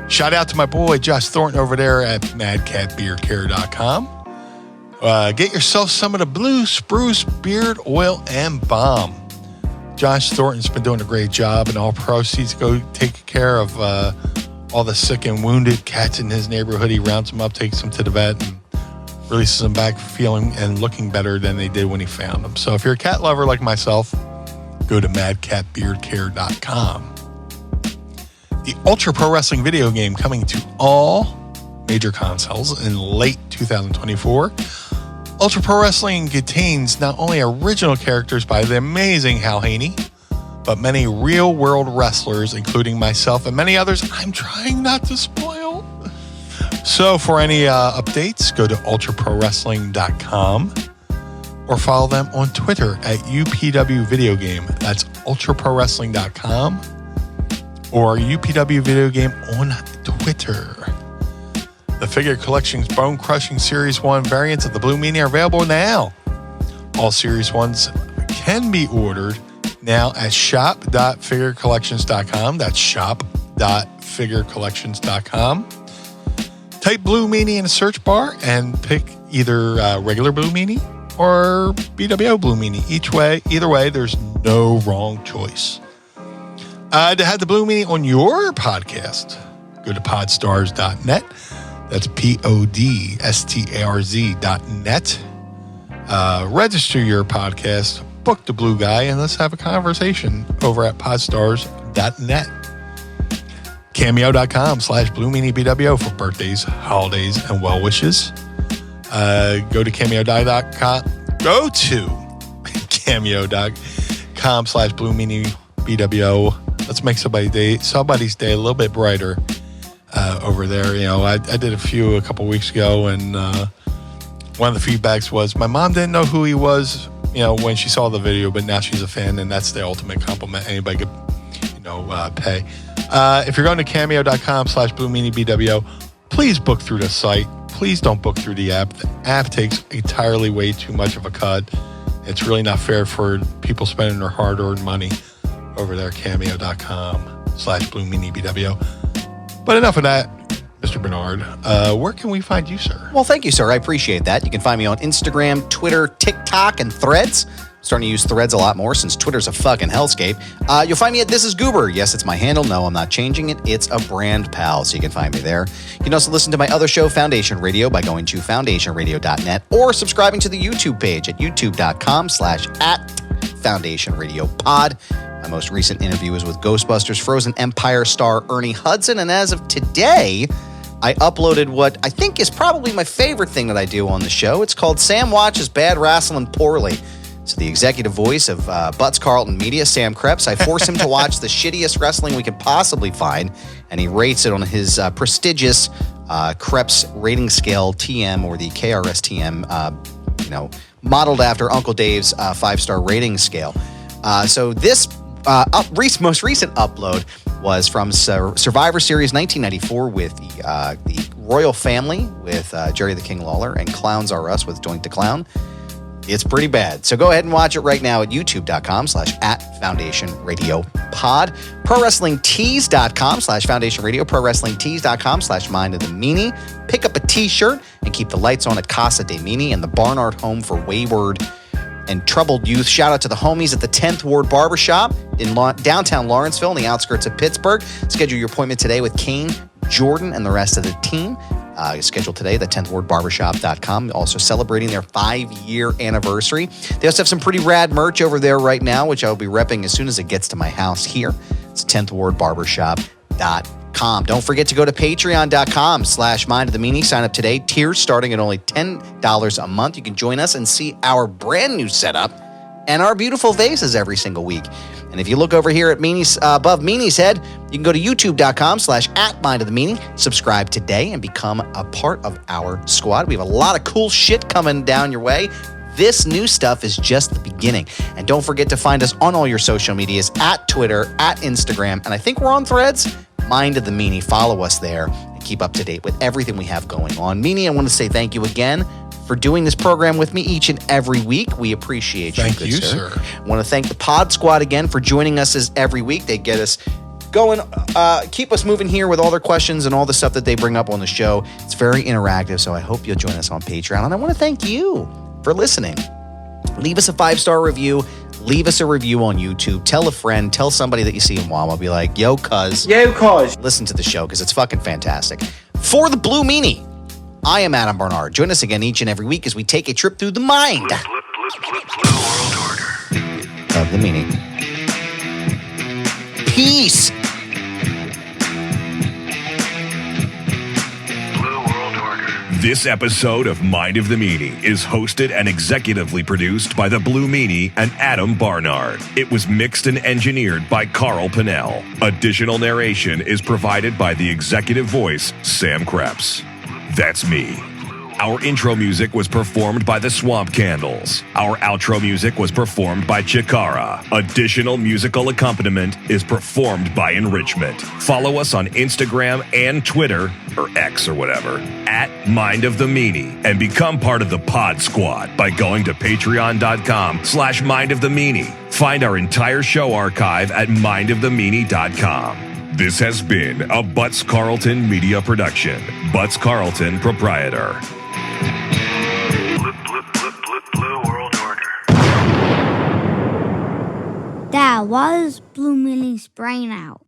Shout out to my boy, Josh Thornton, over there at madcatbeardcare.com. Get yourself some of the Blue Spruce Beard Oil and Balm. Josh Thornton's been doing a great job, and all proceeds go take care of all the sick and wounded cats in his neighborhood. He rounds them up, takes them to the vet, and releases them back feeling and looking better than they did when he found them. So if you're a cat lover like myself, go to madcatbeardcare.com. The Ultra Pro Wrestling video game coming to all major consoles in late 2024. Ultra Pro Wrestling contains not only original characters by the amazing Hal Haney, but many real-world wrestlers, including myself and many others I'm trying not to spoil. So for any updates, go to ultraprowrestling.com or follow them on Twitter at UPW Video Game. That's ultraprowrestling.com. or UPW Video Game on Twitter. The Figure Collections Bone Crushing Series 1 variants of the Blue Meanie are available now. All Series 1s can be ordered now at shop.figurecollections.com. That's shop.figurecollections.com. Type Blue Meanie in the search bar and pick either regular Blue Meanie or BWO Blue Meanie. Either way, there's no wrong choice. To have the Blue Meanie on your podcast, go to podstars.net. That's PODSTARZ.net. Register your podcast, book the Blue Guy, and let's have a conversation over at podstars.net. Cameo.com/Blue Meanie BWO for birthdays, holidays, and well wishes. Go to cameo.com. Go to cameo.com/Blue Meanie BWO. Let's make somebody's day a little bit brighter over there. You know, I did a couple weeks ago, and one of the feedbacks was my mom didn't know who he was, you know, when she saw the video, but now she's a fan, and that's the ultimate compliment anybody could, pay. If you're going to cameo.com/Blue Meanie BWO, please book through the site. Please don't book through the app. The app takes entirely way too much of a cut. It's really not fair for people spending their hard-earned money over there, cameo.com/Blue Meanie BWO. But enough of that, Mr. Barnard. Where can we find you, sir? Well, thank you, sir. I appreciate that. You can find me on Instagram, Twitter, TikTok, and Threads. I'm starting to use Threads a lot more since Twitter's a fucking hellscape. You'll find me at This Is Goober. Yes, it's my handle. No, I'm not changing it. It's a brand, pal, so you can find me there. You can also listen to my other show, Foundation Radio, by going to foundationradio.net or subscribing to the YouTube page at youtube.com/@FoundationRadioPod. My most recent interview was with Ghostbusters Frozen Empire star Ernie Hudson, and as of today, I uploaded what I think is probably my favorite thing that I do on the show. It's called Sam Watches Bad Wrestling Poorly. So the executive voice of Butts Carlton Media, Sam Krebs, I force him to watch the shittiest wrestling we can possibly find, and he rates it on his prestigious Krebs rating scale TM, or the KRS-TM, modeled after Uncle Dave's 5-star rating scale. So this most recent upload was from Survivor Series 1994 with the Royal Family with Jerry the King Lawler and Clowns R Us with Doink the Clown. It's pretty bad. So go ahead and watch it right now at youtube.com/@FoundationRadioPod, ProWrestlingTees.com/FoundationRadio, ProWrestlingTees.com/Mind of the Meanie. Pick up a t-shirt and keep the lights on at Casa DeMeanie and the Barnard Home for Wayward and Troubled Youth. Shout out to the homies at the 10th Ward Barbershop in downtown Lawrenceville, on the outskirts of Pittsburgh. Schedule your appointment today with Kane, Jordan, and the rest of the team. Schedule today, the 10thwardbarbershop.com. Also celebrating their 5-year anniversary. They also have some pretty rad merch over there right now, which I'll be repping as soon as it gets to my house here. It's 10thwardbarbershop.com. Don't forget to go to patreon.com/Mind of the Meanie. Sign up today. Tiers starting at only $10 a month. You can join us and see our brand new setup and our beautiful faces every single week. And if you look over here at Meanie's, above Meanie's head, you can go to youtube.com/@Mind of the Meanie. Subscribe today and become a part of our squad. We have a lot of cool shit coming down your way. This new stuff is just the beginning. And don't forget to find us on all your social medias, at Twitter, at Instagram, and I think we're on Threads. Mind of the Meanie. Follow us there and keep up to date with everything we have going on. Meanie, I want to say thank you again for doing this program with me each and every week. We appreciate you. Thank you, sir. I want to thank the Pod Squad again for joining us every week. They get us going, keep us moving here with all their questions and all the stuff that they bring up on the show. It's very interactive, so I hope you'll join us on Patreon. And I want to thank you for listening. Leave us a 5-star review. Leave us a review on YouTube. Tell a friend. Tell somebody that you see in Wawa. Be like, yo, cuz. Listen to the show because it's fucking fantastic. For the Blue Meanie, I am Adam Barnard. Join us again each and every week as we take a trip through the mind Blue world order. of the Meanie. Peace. Blue world order. This episode of Mind of the Meanie is hosted and executively produced by the Blue Meanie and Adam Barnard. It was mixed and engineered by Carl Pinnell. Additional narration is provided by the executive voice, Sam Krebs. That's me. Our intro music was performed by the Swamp Candles. Our outro music was performed by Chikara. Additional musical accompaniment is performed by Enrichment. Follow us on Instagram and Twitter, or X or whatever, at Mind of the Meanie, and become part of the Pod Squad by going to patreon.com/Mind of the Meanie. Find our entire show archive at mindofthemeanie.com. This has been a Butts Carlton media production. Butts Carlton, proprietor. Blue world order. That was Blue Meanie's brain out.